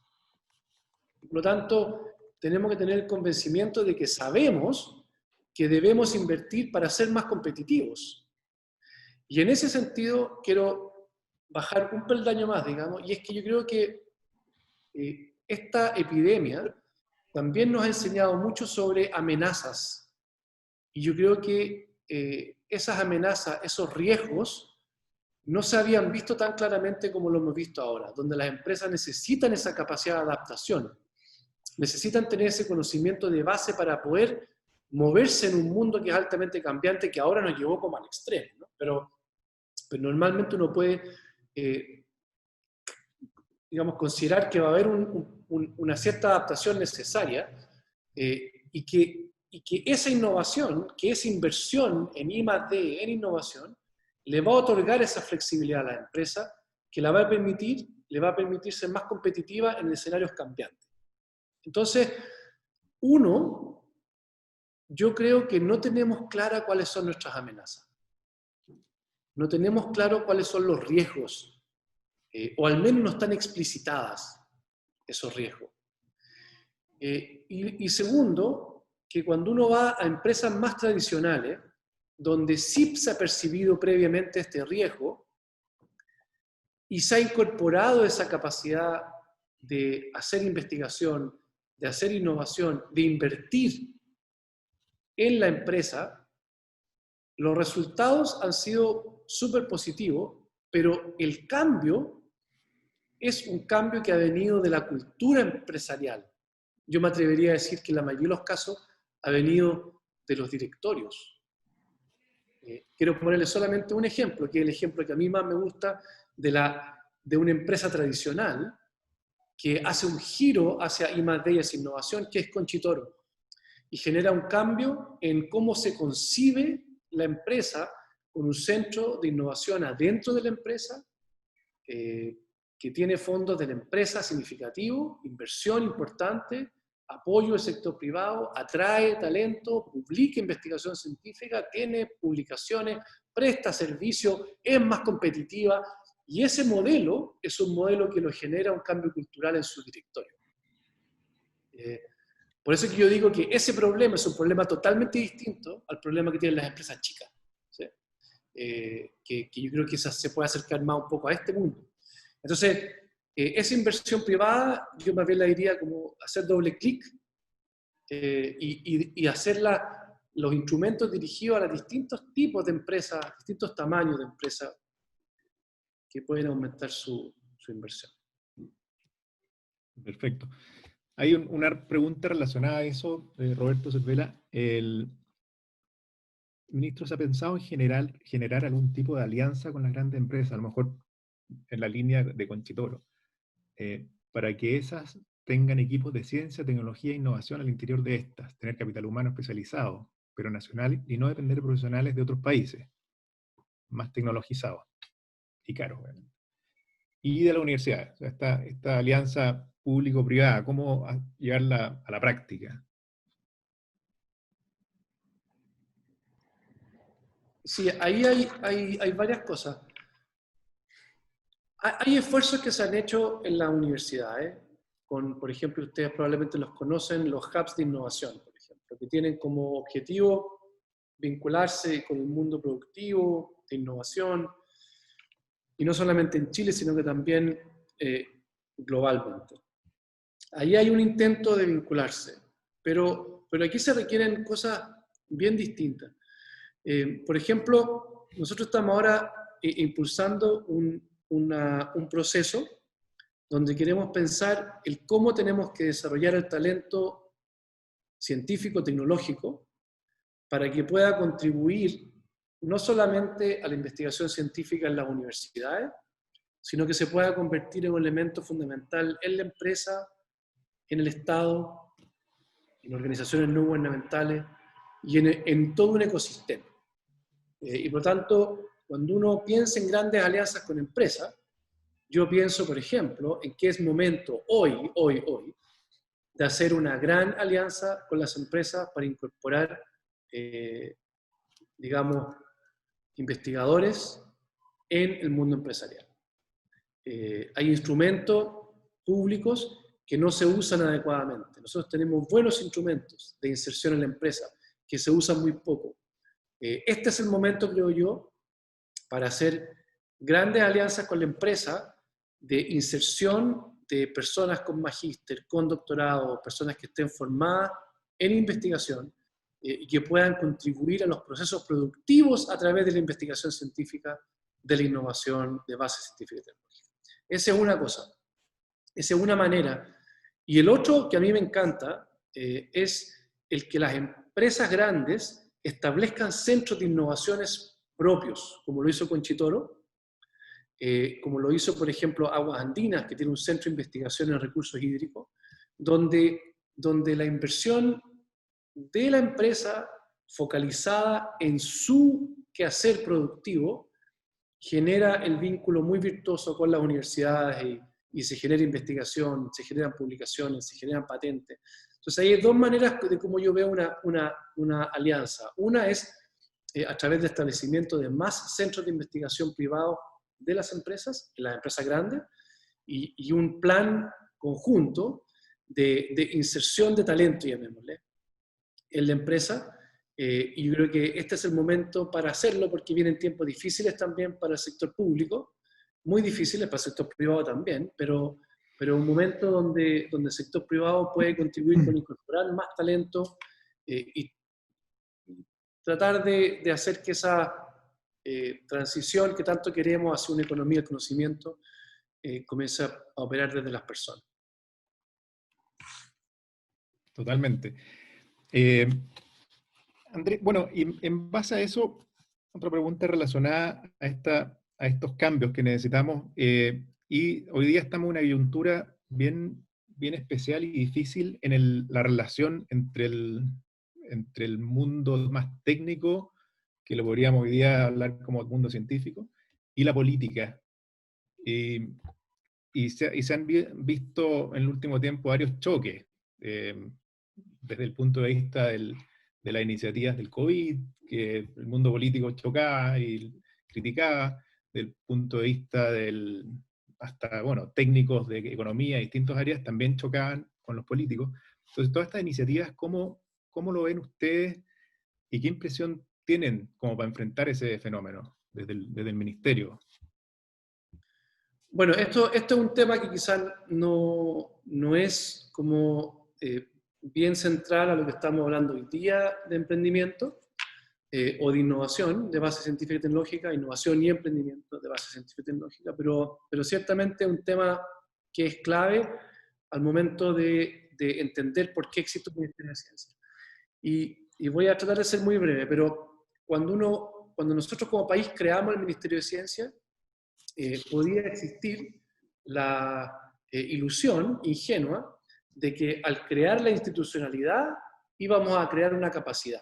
Por lo tanto, tenemos que tener el convencimiento de que sabemos que debemos invertir para ser más competitivos. Y en ese sentido, quiero bajar un peldaño más, digamos, y es que yo creo que esta epidemia también nos ha enseñado mucho sobre amenazas. Y yo creo que esas amenazas, esos riesgos, no se habían visto tan claramente como lo hemos visto ahora, donde las empresas necesitan esa capacidad de adaptación, necesitan tener ese conocimiento de base para poder moverse en un mundo que es altamente cambiante, que ahora nos llevó como al extremo, ¿no? Pero normalmente uno puede, digamos, considerar que va a haber una cierta adaptación necesaria, y que esa innovación, que esa inversión en I+D, en innovación, le va a otorgar esa flexibilidad a la empresa que le va a permitir ser más competitiva en escenarios cambiantes. Entonces, yo creo que no tenemos clara cuáles son nuestras amenazas. No tenemos claro cuáles son los riesgos, o al menos no están explicitadas esos riesgos. Y segundo, que cuando uno va a empresas más tradicionales, donde sí se ha percibido previamente este riesgo y se ha incorporado esa capacidad de hacer investigación, de hacer innovación, de invertir en la empresa, los resultados han sido súper positivos, pero el cambio es un cambio que ha venido de la cultura empresarial. Yo me atrevería a decir que en la mayoría de los casos ha venido de los directorios. Quiero ponerle solamente un ejemplo, que es el ejemplo que a mí más me gusta de una empresa tradicional que hace un giro hacia I+D y hacia innovación, que es Conchitoro, y genera un cambio en cómo se concibe la empresa con un centro de innovación adentro de la empresa, que tiene fondos de la empresa significativo, inversión importante, apoyo del sector privado, atrae talento, publica investigación científica, tiene publicaciones, presta servicios, es más competitiva, y ese modelo es un modelo que nos genera un cambio cultural en su directorio. Por eso que yo digo que ese problema es un problema totalmente distinto al problema que tienen las empresas chicas, ¿sí? Que yo creo que se puede acercar más un poco a este mundo. Entonces, esa inversión privada, yo más bien la diría como hacer doble clic, y hacer los instrumentos dirigidos a los distintos tipos de empresas, distintos tamaños de empresas que pueden aumentar su inversión. Perfecto. Hay una pregunta relacionada a eso, Roberto Cervela. El ministro, ¿se ha pensado en generar algún tipo de alianza con las grandes empresas, a lo mejor en la línea de Conchitoro, para que esas tengan equipos de ciencia, tecnología e innovación al interior de estas, tener capital humano especializado, pero nacional, y no depender de profesionales de otros países, más tecnologizados y caros, obviamente? Y de la universidad, o sea, esta alianza público-privada, ¿cómo llevarla a la práctica? Sí, ahí hay varias cosas. Hay esfuerzos que se han hecho en las universidades, por ejemplo, ustedes probablemente los conocen, los hubs de innovación, por ejemplo, que tienen como objetivo vincularse con el mundo productivo, de innovación, y no solamente en Chile, sino que también globalmente. Ahí hay un intento de vincularse, pero aquí se requieren cosas bien distintas. Por ejemplo, nosotros estamos ahora impulsando un proceso donde queremos pensar el cómo tenemos que desarrollar el talento científico, tecnológico, para que pueda contribuir no solamente a la investigación científica en las universidades, sino que se pueda convertir en un elemento fundamental en la empresa, en el Estado, en organizaciones no gubernamentales y en todo un ecosistema. Y por tanto, cuando uno piensa en grandes alianzas con empresas, yo pienso, por ejemplo, en que es momento hoy, de hacer una gran alianza con las empresas para incorporar, digamos, investigadores en el mundo empresarial. Hay instrumentos públicos que no se usan adecuadamente. Nosotros tenemos buenos instrumentos de inserción en la empresa que se usan muy poco. Este es el momento, creo yo, para hacer grandes alianzas con la empresa de inserción de personas con magíster, con doctorado, personas que estén formadas en investigación y que puedan contribuir a los procesos productivos a través de la investigación científica de la innovación de base científica y tecnológica. Esa es una cosa, esa es una manera. Y el otro que a mí me encanta es el que las empresas grandes establezcan centros de innovaciones propios, como lo hizo Conchitoro, como lo hizo, por ejemplo, Aguas Andinas, que tiene un centro de investigación en recursos hídricos, donde la inversión de la empresa focalizada en su quehacer productivo genera el vínculo muy virtuoso con las universidades y se genera investigación, se generan publicaciones, se generan patentes. Entonces hay dos maneras de cómo yo veo una alianza. Una es a través de establecimiento de más centros de investigación privados de las empresas grandes, y un plan conjunto de inserción de talento, llamémosle, en la empresa. Y yo creo que este es el momento para hacerlo, porque vienen tiempos difíciles también para el sector público, muy difíciles para el sector privado también, pero un momento donde el sector privado puede contribuir con incorporar más talento y tratar de hacer que esa transición que tanto queremos hacia una economía del conocimiento comience a operar desde las personas. Totalmente. Andrés, bueno, y en base a eso, otra pregunta relacionada a estos cambios que necesitamos, y hoy día estamos en una coyuntura bien especial y difícil en la relación entre el mundo más técnico, que lo podríamos hoy día hablar como mundo científico, y la política. Y se han visto en el último tiempo varios choques, desde el punto de vista de las iniciativas del COVID, que el mundo político chocaba y criticaba, del punto de vista hasta, bueno, técnicos de economía de distintas áreas también chocaban con los políticos. Entonces, todas estas iniciativas, ¿cómo lo ven ustedes y qué impresión tienen como para enfrentar ese fenómeno desde el ministerio? Bueno, esto es un tema que quizás no es como bien central a lo que estamos hablando hoy día de emprendimiento o de innovación de base científica y tecnológica, innovación y emprendimiento de base científica y tecnológica, pero ciertamente es un tema que es clave al momento de entender por qué existe un Ministerio de Ciencia. Y voy a tratar de ser muy breve, pero cuando nosotros como país creamos el Ministerio de Ciencia, podía existir la ilusión ingenua de que al crear la institucionalidad íbamos a crear una capacidad.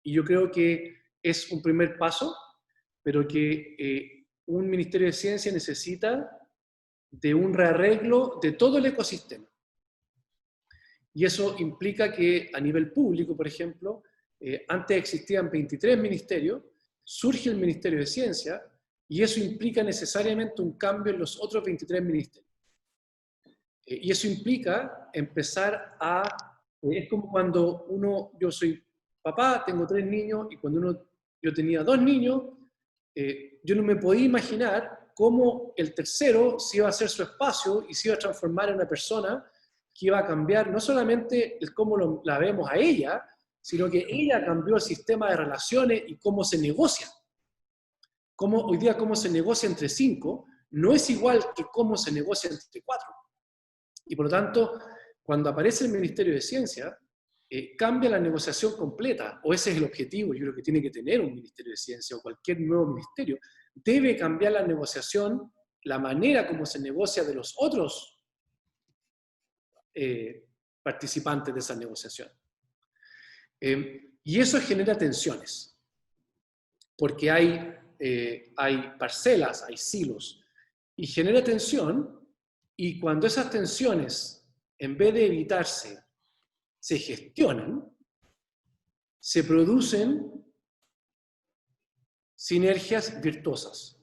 Y yo creo que es un primer paso, pero que un Ministerio de Ciencia necesita de un rearreglo de todo el ecosistema. Y eso implica que a nivel público, por ejemplo, antes existían 23 ministerios, surge el Ministerio de Ciencia, y eso implica necesariamente un cambio en los otros 23 ministerios. Y eso implica empezar es como cuando yo soy papá, tengo 3 niños, y cuando yo tenía 2 niños, yo no me podía imaginar cómo el tercero se iba a hacer su espacio y se iba a transformar en una persona que iba a cambiar no solamente el cómo la vemos a ella, sino que ella cambió el sistema de relaciones y cómo se negocia. Hoy día cómo se negocia entre 5 no es igual que cómo se negocia entre 4. Y por lo tanto, cuando aparece el Ministerio de Ciencia, cambia la negociación completa, o ese es el objetivo, yo creo que tiene que tener un Ministerio de Ciencia o cualquier nuevo ministerio, debe cambiar la negociación, la manera como se negocia de los otros participantes de esa negociación. Y eso genera tensiones, porque hay parcelas, hay silos, y genera tensión, y cuando esas tensiones, en vez de evitarse, se gestionan, se producen sinergias virtuosas.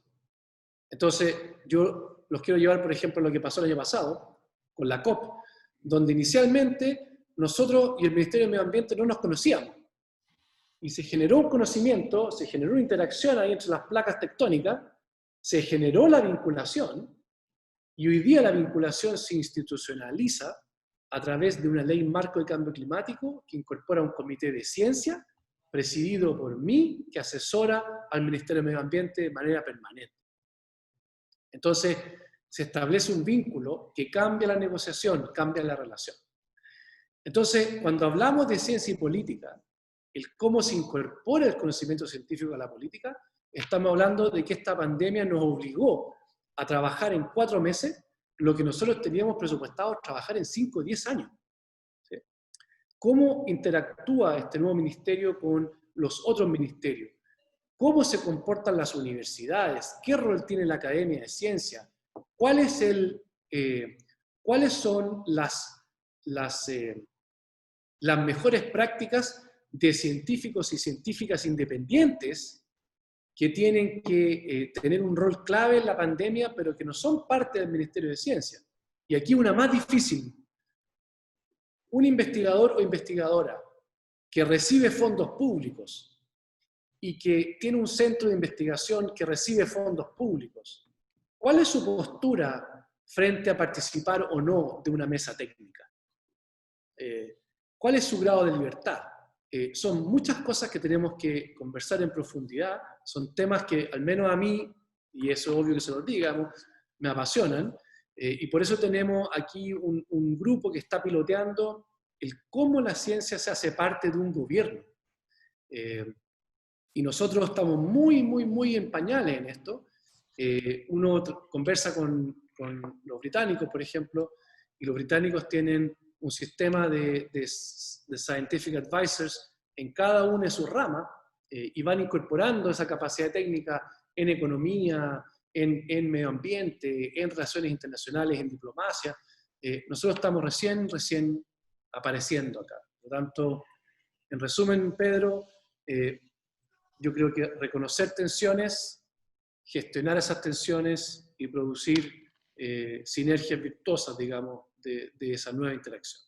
Entonces, yo los quiero llevar, por ejemplo, a lo que pasó el año pasado, con la COP, donde inicialmente nosotros y el Ministerio de Medio Ambiente no nos conocíamos. Y se generó un conocimiento, se generó una interacción ahí entre las placas tectónicas, se generó la vinculación, y hoy día la vinculación se institucionaliza a través de una ley marco de cambio climático que incorpora un comité de ciencia presidido por mí, que asesora al Ministerio de Medio Ambiente de manera permanente. Entonces, se establece un vínculo que cambia la negociación, cambia la relación. Entonces, cuando hablamos de ciencia y política, el cómo se incorpora el conocimiento científico a la política, estamos hablando de que esta pandemia nos obligó a trabajar en 4 meses lo que nosotros teníamos presupuestado trabajar en 5 o 10 años. ¿Sí? ¿Cómo interactúa este nuevo ministerio con los otros ministerios? ¿Cómo se comportan las universidades? ¿Qué rol tiene la Academia de Ciencia? ¿Cuáles son las mejores prácticas de científicos y científicas independientes que tienen que tener un rol clave en la pandemia, pero que no son parte del Ministerio de Ciencia? Y aquí una más difícil. Un investigador o investigadora que recibe fondos públicos y que tiene un centro de investigación que recibe fondos públicos, ¿cuál es su postura frente a participar o no de una mesa técnica? ¿Cuál es su grado de libertad? Son muchas cosas que tenemos que conversar en profundidad, son temas que al menos a mí, y eso es obvio que se los diga, me apasionan, y por eso tenemos aquí un grupo que está piloteando el cómo la ciencia se hace parte de un gobierno. Y nosotros estamos muy en pañales en esto. Uno conversa con los británicos, por ejemplo, y los británicos tienen un sistema de scientific advisors en cada una de sus ramas, y van incorporando esa capacidad técnica en economía, en medio ambiente, en relaciones internacionales, en diplomacia. Nosotros estamos recién apareciendo acá. Por lo tanto, en resumen, Pedro, yo creo que reconocer tensiones, gestionar esas tensiones y producir sinergias virtuosas, digamos, de esa nueva interacción.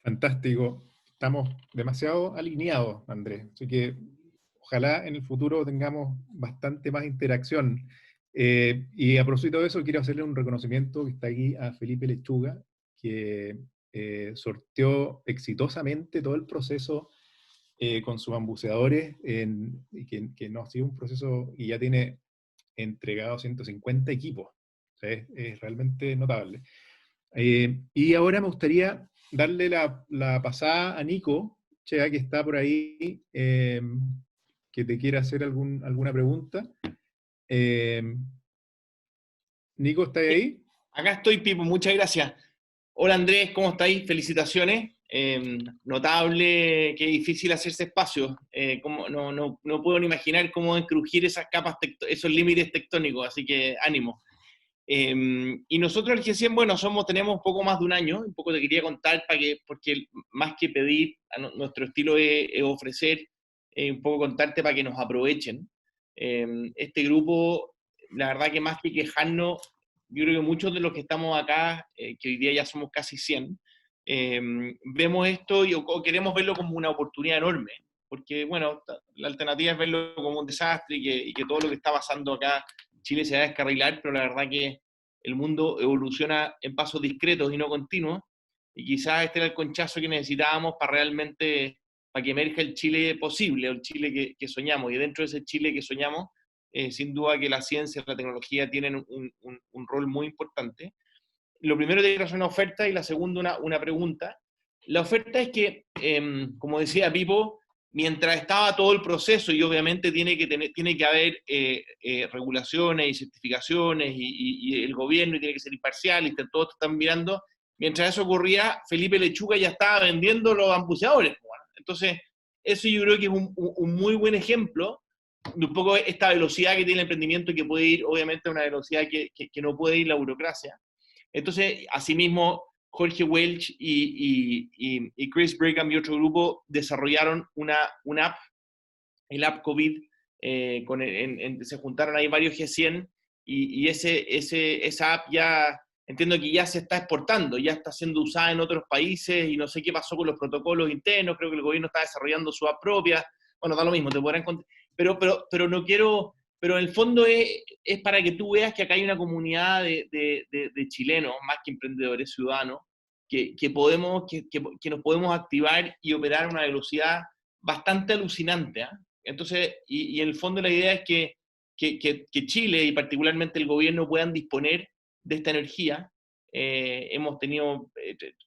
Fantástico. Estamos demasiado alineados, Andrés. Así que ojalá en el futuro tengamos bastante más interacción. Y a propósito de eso, quiero hacerle un reconocimiento que está aquí a Felipe Lechuga, que sorteó exitosamente todo el proceso con sus bambuceadores, que no ha sido un proceso, y ya tiene entregado 150 equipos. O sea, es realmente notable. Y ahora me gustaría darle la pasada a Nico, Chea, que está por ahí, que te quiere hacer alguna pregunta. Nico, ¿está ahí? Acá estoy, Pipo, muchas gracias. Hola Andrés, ¿cómo estáis? Felicitaciones. Notable, qué difícil hacerse espacio. No puedo ni imaginar cómo encrujir esas capas, esos límites tectónicos, así que ánimo. Y nosotros el G100, bueno, tenemos poco más de un año, un poco te quería contar, porque más que pedir, nuestro estilo es ofrecer, un poco contarte para que nos aprovechen. Este grupo, la verdad que más que quejarnos, yo creo que muchos de los que estamos acá, que hoy día ya somos casi 100, vemos esto o queremos verlo como una oportunidad enorme, porque bueno, la alternativa es verlo como un desastre y que todo lo que está pasando acá Chile se va a descarrilar, pero la verdad que el mundo evoluciona en pasos discretos y no continuos, y quizás este era el conchazo que necesitábamos para realmente, para que emerja el Chile posible, o el Chile que soñamos, y dentro de ese Chile que soñamos, sin duda que la ciencia y la tecnología tienen un rol muy importante. Lo primero es hacer una oferta y la segunda una pregunta. La oferta es que, como decía Pipo, mientras estaba todo el proceso, y obviamente tiene que haber regulaciones y certificaciones, y el gobierno tiene que ser imparcial, y todos están mirando, mientras eso ocurría, Felipe Lechuga ya estaba vendiendo los bambuceadores. Bueno, entonces, eso yo creo que es un muy buen ejemplo de un poco esta velocidad que tiene el emprendimiento, que puede ir, obviamente, a una velocidad que no puede ir la burocracia. Entonces, asimismo, Jorge Welch y Chris Brigham y otro grupo desarrollaron una app, el App COVID, se juntaron ahí varios G100, y esa app ya, entiendo que ya se está exportando, ya está siendo usada en otros países, y no sé qué pasó con los protocolos internos, creo que el gobierno está desarrollando su app propia, bueno, da lo mismo, te podrán contar, pero no quiero... Pero en el fondo es para que tú veas que acá hay una comunidad de chilenos, más que emprendedores, ciudadanos, que nos podemos activar y operar a una velocidad bastante alucinante. Entonces, y en el fondo la idea es que que Chile y particularmente el gobierno puedan disponer de esta energía. Hemos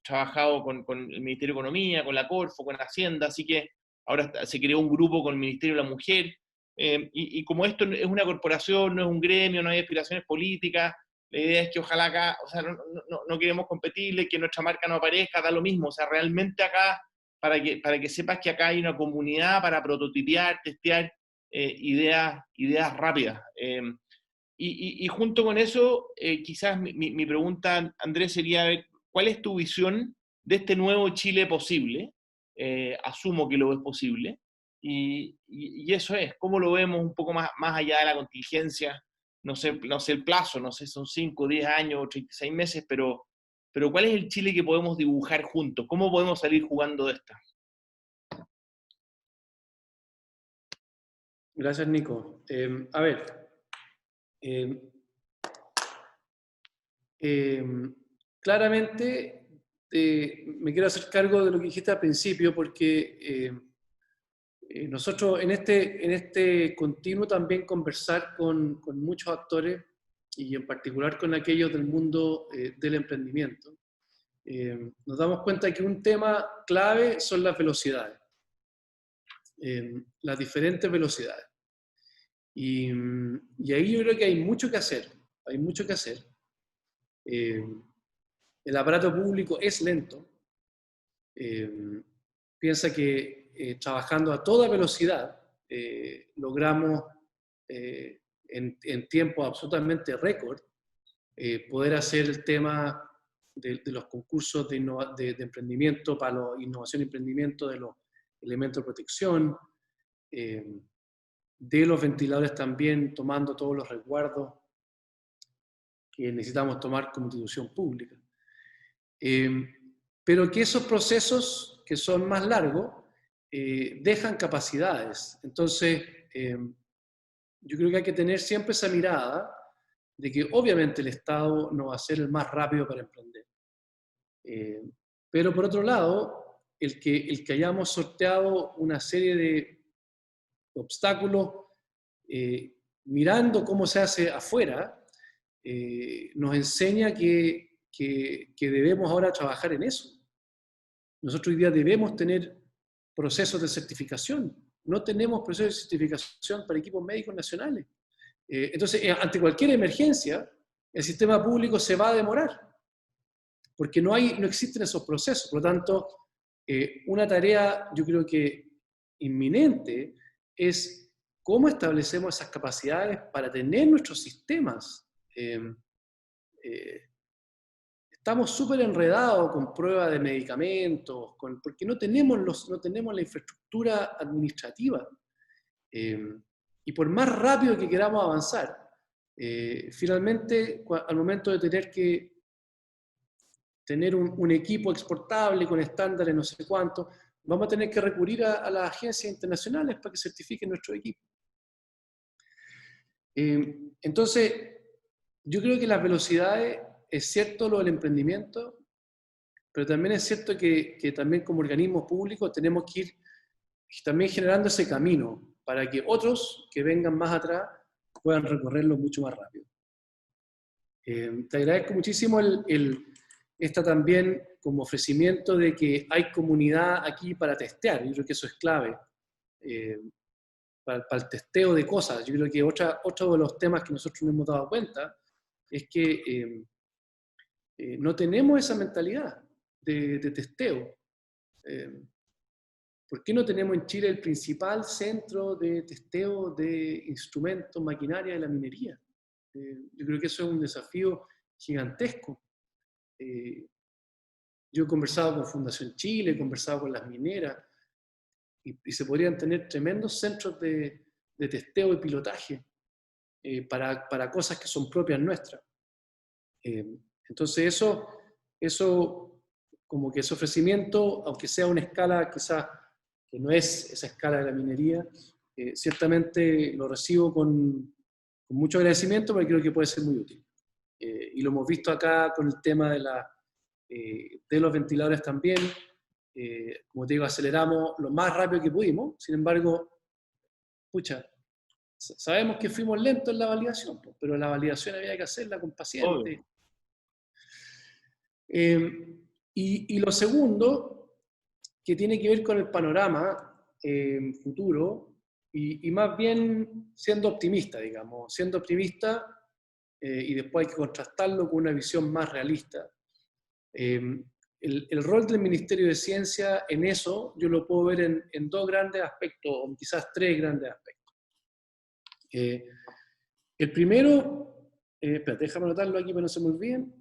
trabajado con el Ministerio de Economía, con la Corfo, con Hacienda, así que ahora se creó un grupo con el Ministerio de la Mujer, y como esto es una corporación, no es un gremio, no hay aspiraciones políticas, la idea es que ojalá acá, o sea, no queremos competirle, que nuestra marca no aparezca, da lo mismo, o sea, realmente acá, para que sepas que acá hay una comunidad para prototipear, testear ideas rápidas. Y junto con eso, quizás mi pregunta, Andrés, sería, ¿cuál es tu visión de este nuevo Chile posible? Asumo que lo ves posible. Y eso es, ¿cómo lo vemos un poco más allá de la contingencia? No sé el plazo, no sé, son 5, 10 años, 36 meses, pero ¿cuál es el Chile que podemos dibujar juntos? ¿Cómo podemos salir jugando de esta? Gracias, Nico. A ver, claramente me quiero hacer cargo de lo que dijiste al principio, porque nosotros en este continuo también conversar con muchos actores, y en particular con aquellos del mundo del emprendimiento, nos damos cuenta que un tema clave son las velocidades, las diferentes velocidades. Y ahí yo creo que hay mucho que hacer, hay mucho que hacer. El aparato público es lento. Piensa que trabajando a toda velocidad logramos en tiempo absolutamente récord poder hacer el tema de los concursos de emprendimiento para la innovación y emprendimiento, de los elementos de protección, de los ventiladores también, tomando todos los resguardos que necesitamos tomar como institución pública. Pero que esos procesos que son más largos dejan capacidades. Entonces, yo creo que hay que tener siempre esa mirada de que obviamente el Estado no va a ser el más rápido para emprender. Pero por otro lado, el que hayamos sorteado una serie de obstáculos mirando cómo se hace afuera, nos enseña que debemos ahora trabajar en eso. Nosotros hoy día debemos tener procesos de certificación. No tenemos procesos de certificación para equipos médicos nacionales. Entonces, ante cualquier emergencia, el sistema público se va a demorar, porque no existen esos procesos. Por lo tanto, una tarea, yo creo que inminente, es cómo establecemos esas capacidades para tener nuestros sistemas. Estamos súper enredados con pruebas de medicamentos, porque no tenemos la infraestructura administrativa. Y por más rápido que queramos avanzar, finalmente, al momento de tener que tener un equipo exportable con estándares no sé cuánto, vamos a tener que recurrir a las agencias internacionales para que certifiquen nuestro equipo. Entonces, yo creo que las velocidades, es cierto lo del emprendimiento, pero también es cierto que también como organismo público tenemos que ir también generando ese camino para que otros que vengan más atrás puedan recorrerlo mucho más rápido. Te agradezco muchísimo esta también como ofrecimiento de que hay comunidad aquí para testear. Yo creo que eso es clave para el testeo de cosas. Yo creo que otro de los temas que nosotros nos hemos dado cuenta es que no tenemos esa mentalidad de testeo. ¿Por qué no tenemos en Chile el principal centro de testeo de instrumentos, maquinaria de la minería? Yo creo que eso es un desafío gigantesco. Yo he conversado con Fundación Chile, he conversado con las mineras, y se podrían tener tremendos centros de testeo y pilotaje para cosas que son propias nuestras. Entonces eso, como que ese ofrecimiento, aunque sea una escala quizás que no es esa escala de la minería, ciertamente lo recibo con mucho agradecimiento, porque creo que puede ser muy útil. Y lo hemos visto acá con el tema de los ventiladores también. Como te digo, aceleramos lo más rápido que pudimos. Sin embargo, pucha, Sabemos que fuimos lentos en la validación, pero la validación había que hacerla con pacientes. Y lo segundo, que tiene que ver con el panorama futuro, y más bien siendo optimista, digamos, siendo optimista, y después hay que contrastarlo con una visión más realista. El rol del Ministerio de Ciencia en eso, yo lo puedo ver en dos grandes aspectos, o quizás tres grandes aspectos. El primero, espérate, déjame anotarlo aquí para no se me olviden.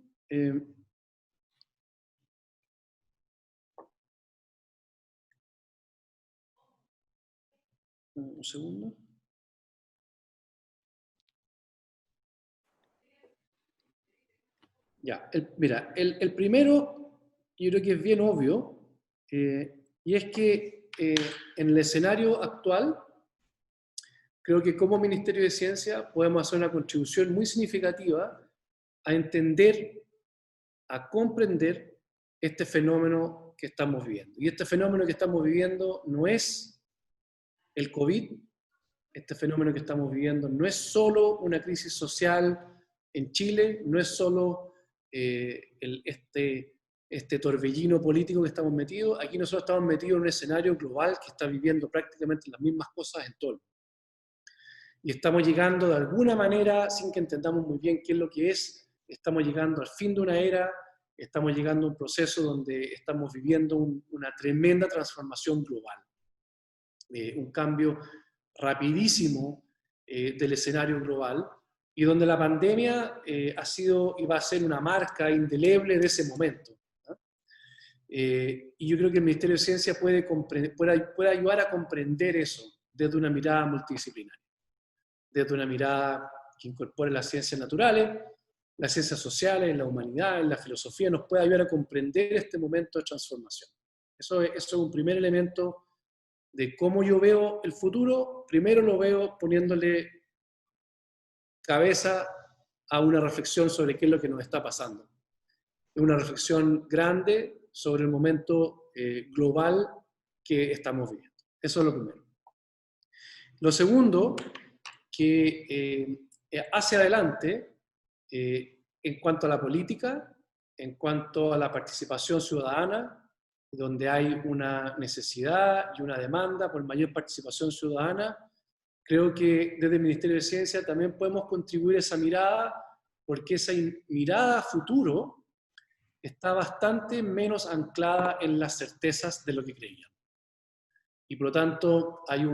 Un segundo. Ya, mira, el primero, yo creo que es bien obvio, y es que en el escenario actual, creo que como Ministerio de Ciencia podemos hacer una contribución muy significativa a entender, a comprender este fenómeno que estamos viviendo. Y este fenómeno que estamos viviendo no es el COVID, este fenómeno que estamos viviendo no es solo una crisis social en Chile, no es solo este torbellino político que estamos metidos. Aquí nosotros estamos metidos en un escenario global que está viviendo prácticamente las mismas cosas en todo el mundo. Y estamos llegando de alguna manera, sin que entendamos muy bien qué es lo que es, estamos llegando al fin de una era, estamos llegando a un proceso donde estamos viviendo una tremenda transformación global. Un cambio rapidísimo del escenario global, y donde la pandemia ha sido y va a ser una marca indeleble de ese momento. Y yo creo que el Ministerio de Ciencia puede ayudar a comprender eso desde una mirada multidisciplinaria, desde una mirada que incorpore las ciencias naturales, las ciencias sociales, la humanidad, la filosofía, nos puede ayudar a comprender este momento de transformación. Eso es un primer elemento de cómo yo veo el futuro. Primero lo veo poniéndole cabeza a una reflexión sobre qué es lo que nos está pasando. Es una reflexión grande sobre el momento global que estamos viviendo. Eso es lo primero. Lo segundo, que hacia adelante, en cuanto a la política, en cuanto a la participación ciudadana, donde hay una necesidad y una demanda por mayor participación ciudadana, creo que desde el Ministerio de Ciencia también podemos contribuir a esa mirada, porque esa mirada a futuro está bastante menos anclada en las certezas de lo que creíamos. Y por lo tanto hay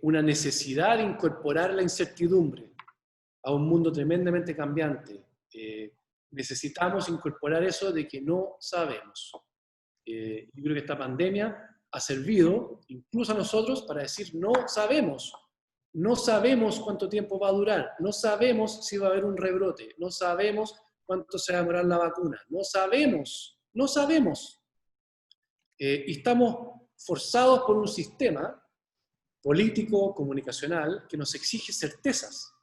una necesidad de incorporar la incertidumbre a un mundo tremendamente cambiante. Necesitamos incorporar eso de que no sabemos. Yo creo que esta pandemia ha servido, incluso a nosotros, para decir no sabemos. No sabemos cuánto tiempo va a durar, no sabemos si va a haber un rebrote, no sabemos cuánto se va a demorar la vacuna, no sabemos. Y estamos forzados por un sistema político, comunicacional, que nos exige certezas.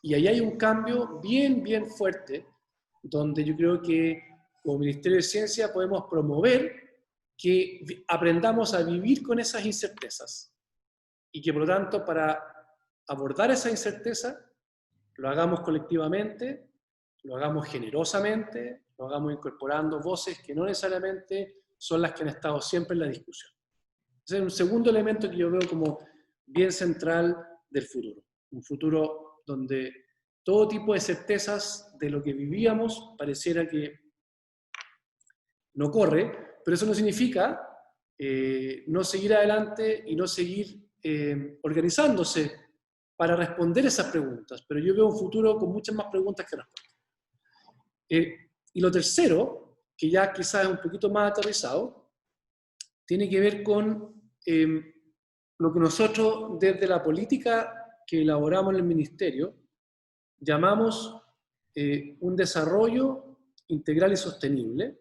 Y ahí hay un cambio bien, bien fuerte, donde yo creo que como Ministerio de Ciencia podemos promover que aprendamos a vivir con esas incertezas. Y que por lo tanto, para abordar esa incerteza, lo hagamos colectivamente, lo hagamos generosamente, lo hagamos incorporando voces que no necesariamente son las que han estado siempre en la discusión. Ese es un segundo elemento que yo veo como bien central del futuro. Un futuro donde todo tipo de certezas de lo que vivíamos pareciera que no corre, pero eso no significa no seguir adelante y no seguir organizándose para responder esas preguntas. Pero yo veo un futuro con muchas más preguntas que respuestas. Y lo tercero, que ya quizás es un poquito más aterrizado, tiene que ver con lo que nosotros desde la política que elaboramos en el Ministerio llamamos un desarrollo integral y sostenible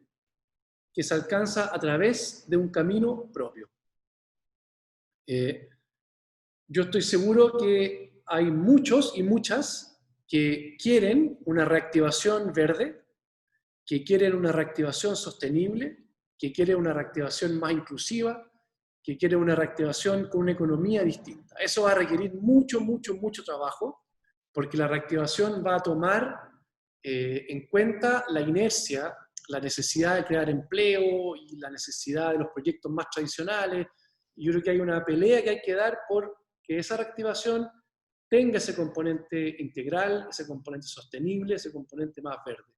que se alcanza a través de un camino propio. Yo estoy seguro que hay muchos y muchas que quieren una reactivación verde, que quieren una reactivación sostenible, que quieren una reactivación más inclusiva, que quiere una reactivación con una economía distinta. Eso va a requerir mucho, mucho, mucho trabajo, porque la reactivación va a tomar en cuenta la inercia, la necesidad de crear empleo y la necesidad de los proyectos más tradicionales. Y yo creo que hay una pelea que hay que dar por que esa reactivación tenga ese componente integral, ese componente sostenible, ese componente más verde.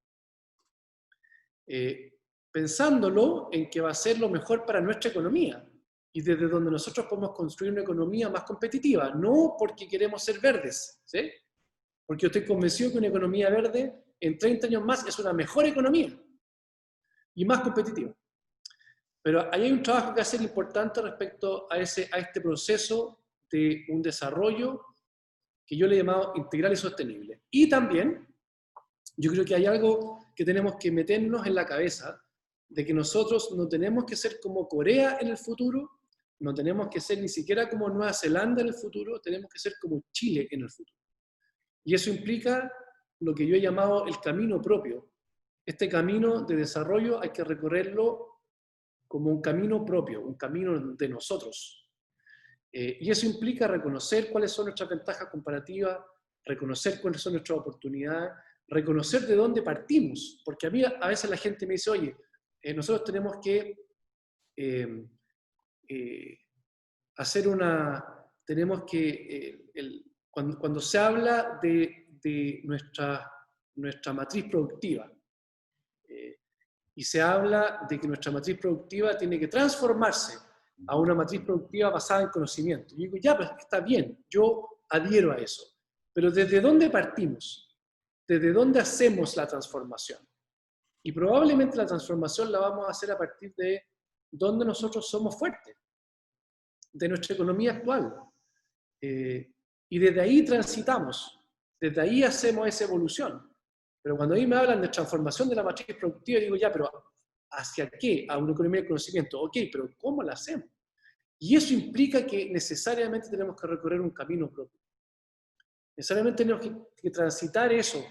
Pensándolo en que va a ser lo mejor para nuestra economía y desde donde nosotros podemos construir una economía más competitiva, no porque queremos ser verdes, ¿sí? Porque yo estoy convencido que una economía verde en 30 años más es una mejor economía y más competitiva. Pero ahí hay un trabajo que hacer importante respecto a este proceso de un desarrollo que yo le he llamado integral y sostenible. Y también, yo creo que hay algo que tenemos que meternos en la cabeza, de que nosotros no tenemos que ser como Corea en el futuro, no tenemos que ser ni siquiera como Nueva Zelanda en el futuro, tenemos que ser como Chile en el futuro. Y eso implica lo que yo he llamado el camino propio. Este camino de desarrollo hay que recorrerlo como un camino propio, un camino de nosotros. Y eso implica reconocer cuáles son nuestras ventajas comparativas, reconocer cuáles son nuestras oportunidades, reconocer de dónde partimos. Porque a mí a veces la gente me dice, oye, nosotros tenemos que hacer tenemos que, cuando se habla de nuestra matriz productiva, y se habla de que nuestra matriz productiva tiene que transformarse a una matriz productiva basada en conocimiento. Y digo, ya, pues está bien, yo adhiero a eso. Pero ¿desde dónde partimos? ¿Desde dónde hacemos la transformación? Y probablemente la transformación la vamos a hacer a partir de donde nosotros somos fuertes, de nuestra economía actual. Y desde ahí transitamos, desde ahí hacemos esa evolución. Pero cuando a mí me hablan de transformación de la matriz productiva, digo, ya, pero ¿hacia qué? A una economía de conocimiento. Ok, pero ¿cómo la hacemos? Y eso implica que necesariamente tenemos que recorrer un camino propio. Necesariamente tenemos que transitar eso,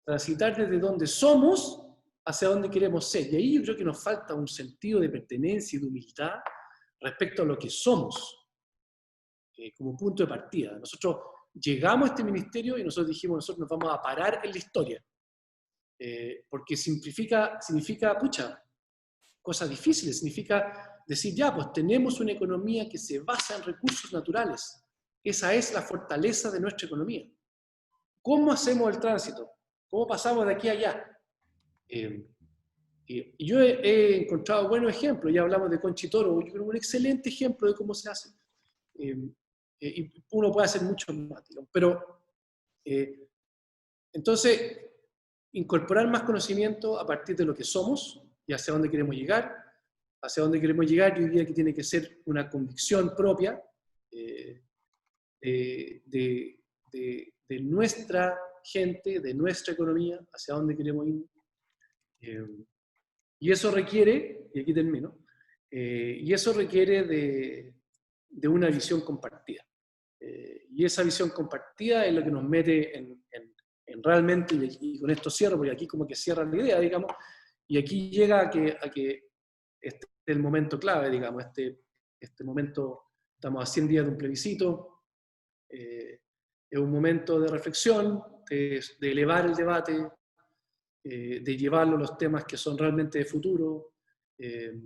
transitar desde donde somos hacia donde queremos ser. Y ahí yo creo que nos falta un sentido de pertenencia y de humildad respecto a lo que somos, como punto de partida. Nosotros llegamos a este ministerio y nosotros dijimos, nosotros nos vamos a parar en la historia. Porque significa, pucha, cosas difíciles, significa decir, ya, pues tenemos una economía que se basa en recursos naturales. Esa es la fortaleza de nuestra economía. ¿Cómo hacemos el tránsito? ¿Cómo pasamos de aquí a allá? Y yo he encontrado buenos ejemplos, ya hablamos de Conchitoro, yo creo un excelente ejemplo de cómo se hace. Y uno puede hacer mucho más, digamos, pero entonces incorporar más conocimiento a partir de lo que somos y hacia dónde queremos llegar. Hacia dónde queremos llegar, yo diría que tiene que ser una convicción propia de nuestra gente, de nuestra economía, hacia dónde queremos ir. Y eso requiere, y aquí termino, y eso requiere de una visión compartida. Y esa visión compartida es lo que nos mete en realmente, y con esto cierro, porque aquí como que cierra la idea, digamos, y aquí llega a que este es el momento clave, digamos, este momento, estamos a 100 días de un plebiscito, es un momento de reflexión, de elevar el debate, de llevarlo a los temas que son realmente de futuro, de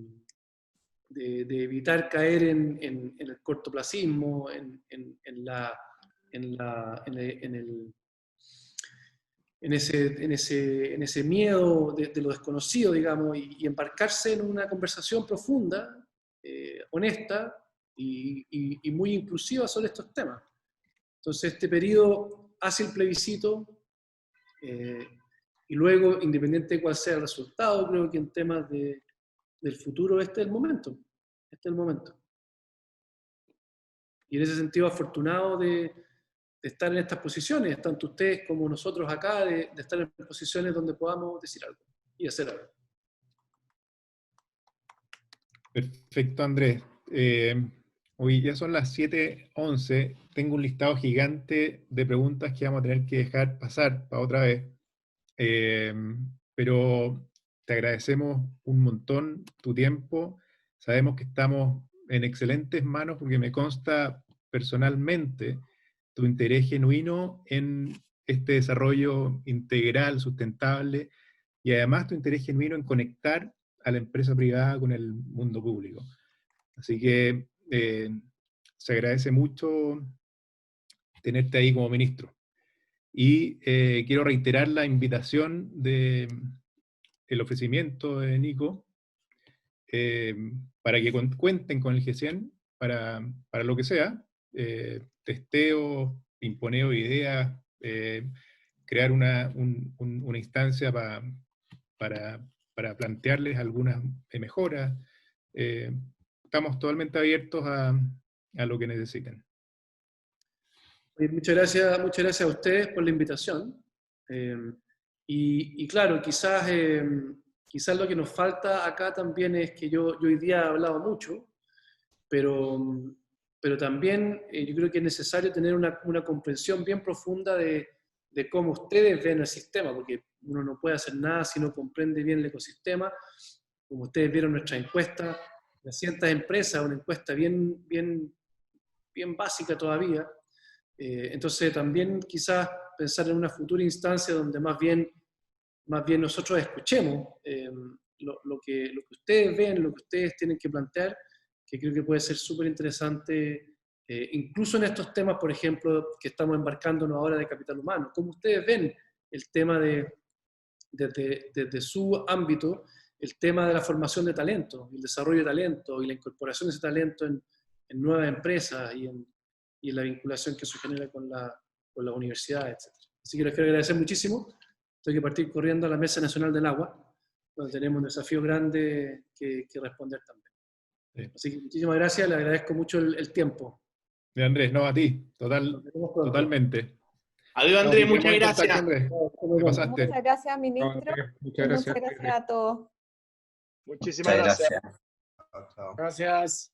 evitar caer en el cortoplacismo, en ese miedo de lo desconocido, digamos, y embarcarse en una conversación profunda, honesta y muy inclusiva sobre estos temas. Entonces, este periodo hace el plebiscito y luego, independiente de cuál sea el resultado, creo que en temas del futuro este es el momento. Este es el momento. Y en ese sentido, afortunado de estar en estas posiciones, tanto ustedes como nosotros acá, de estar en posiciones donde podamos decir algo y hacer algo. Perfecto, Andrés. Hoy ya son las 7:11. Tengo un listado gigante de preguntas que vamos a tener que dejar pasar para otra vez. Pero te agradecemos un montón tu tiempo. Sabemos que estamos en excelentes manos porque me consta personalmente tu interés genuino en este desarrollo integral, sustentable, y además tu interés genuino en conectar a la empresa privada con el mundo público. Así que se agradece mucho tenerte ahí como ministro. Y quiero reiterar la invitación el ofrecimiento de Nico para que cuenten con el GECIEN para lo que sea, testeo, imponeo de ideas, crear una instancia para plantearles algunas mejoras. Estamos totalmente abiertos a lo que necesiten. Muchas gracias a ustedes por la invitación. Y claro, quizás lo que nos falta acá también es que yo hoy día he hablado mucho, pero también yo creo que es necesario tener una comprensión bien profunda de cómo ustedes ven el sistema, porque uno no puede hacer nada si no comprende bien el ecosistema. Como ustedes vieron nuestra encuesta, 300 empresas, una encuesta bien básica todavía. Entonces también quizás pensar en una futura instancia donde más bien nosotros escuchemos lo que ustedes ven, lo que ustedes tienen que plantear, que creo que puede ser súper interesante, incluso en estos temas, por ejemplo, que estamos embarcándonos ahora de capital humano. ¿Cómo ustedes ven el tema desde su ámbito, el tema de la formación de talento, el desarrollo de talento y la incorporación de ese talento en nuevas empresas y en la vinculación que eso genera con la universidad, etc. Así que les quiero agradecer muchísimo. Tengo que partir corriendo a la Mesa Nacional del Agua, donde tenemos un desafío grande que responder también. Sí. Así que muchísimas gracias, le agradezco mucho el tiempo. Andrés, no, a ti, totalmente. Adiós, Andrés, muchas gracias. Andrés. Muchas gracias, ministro. Muchas gracias. Muchas gracias a todos. Muchísimas gracias. Gracias.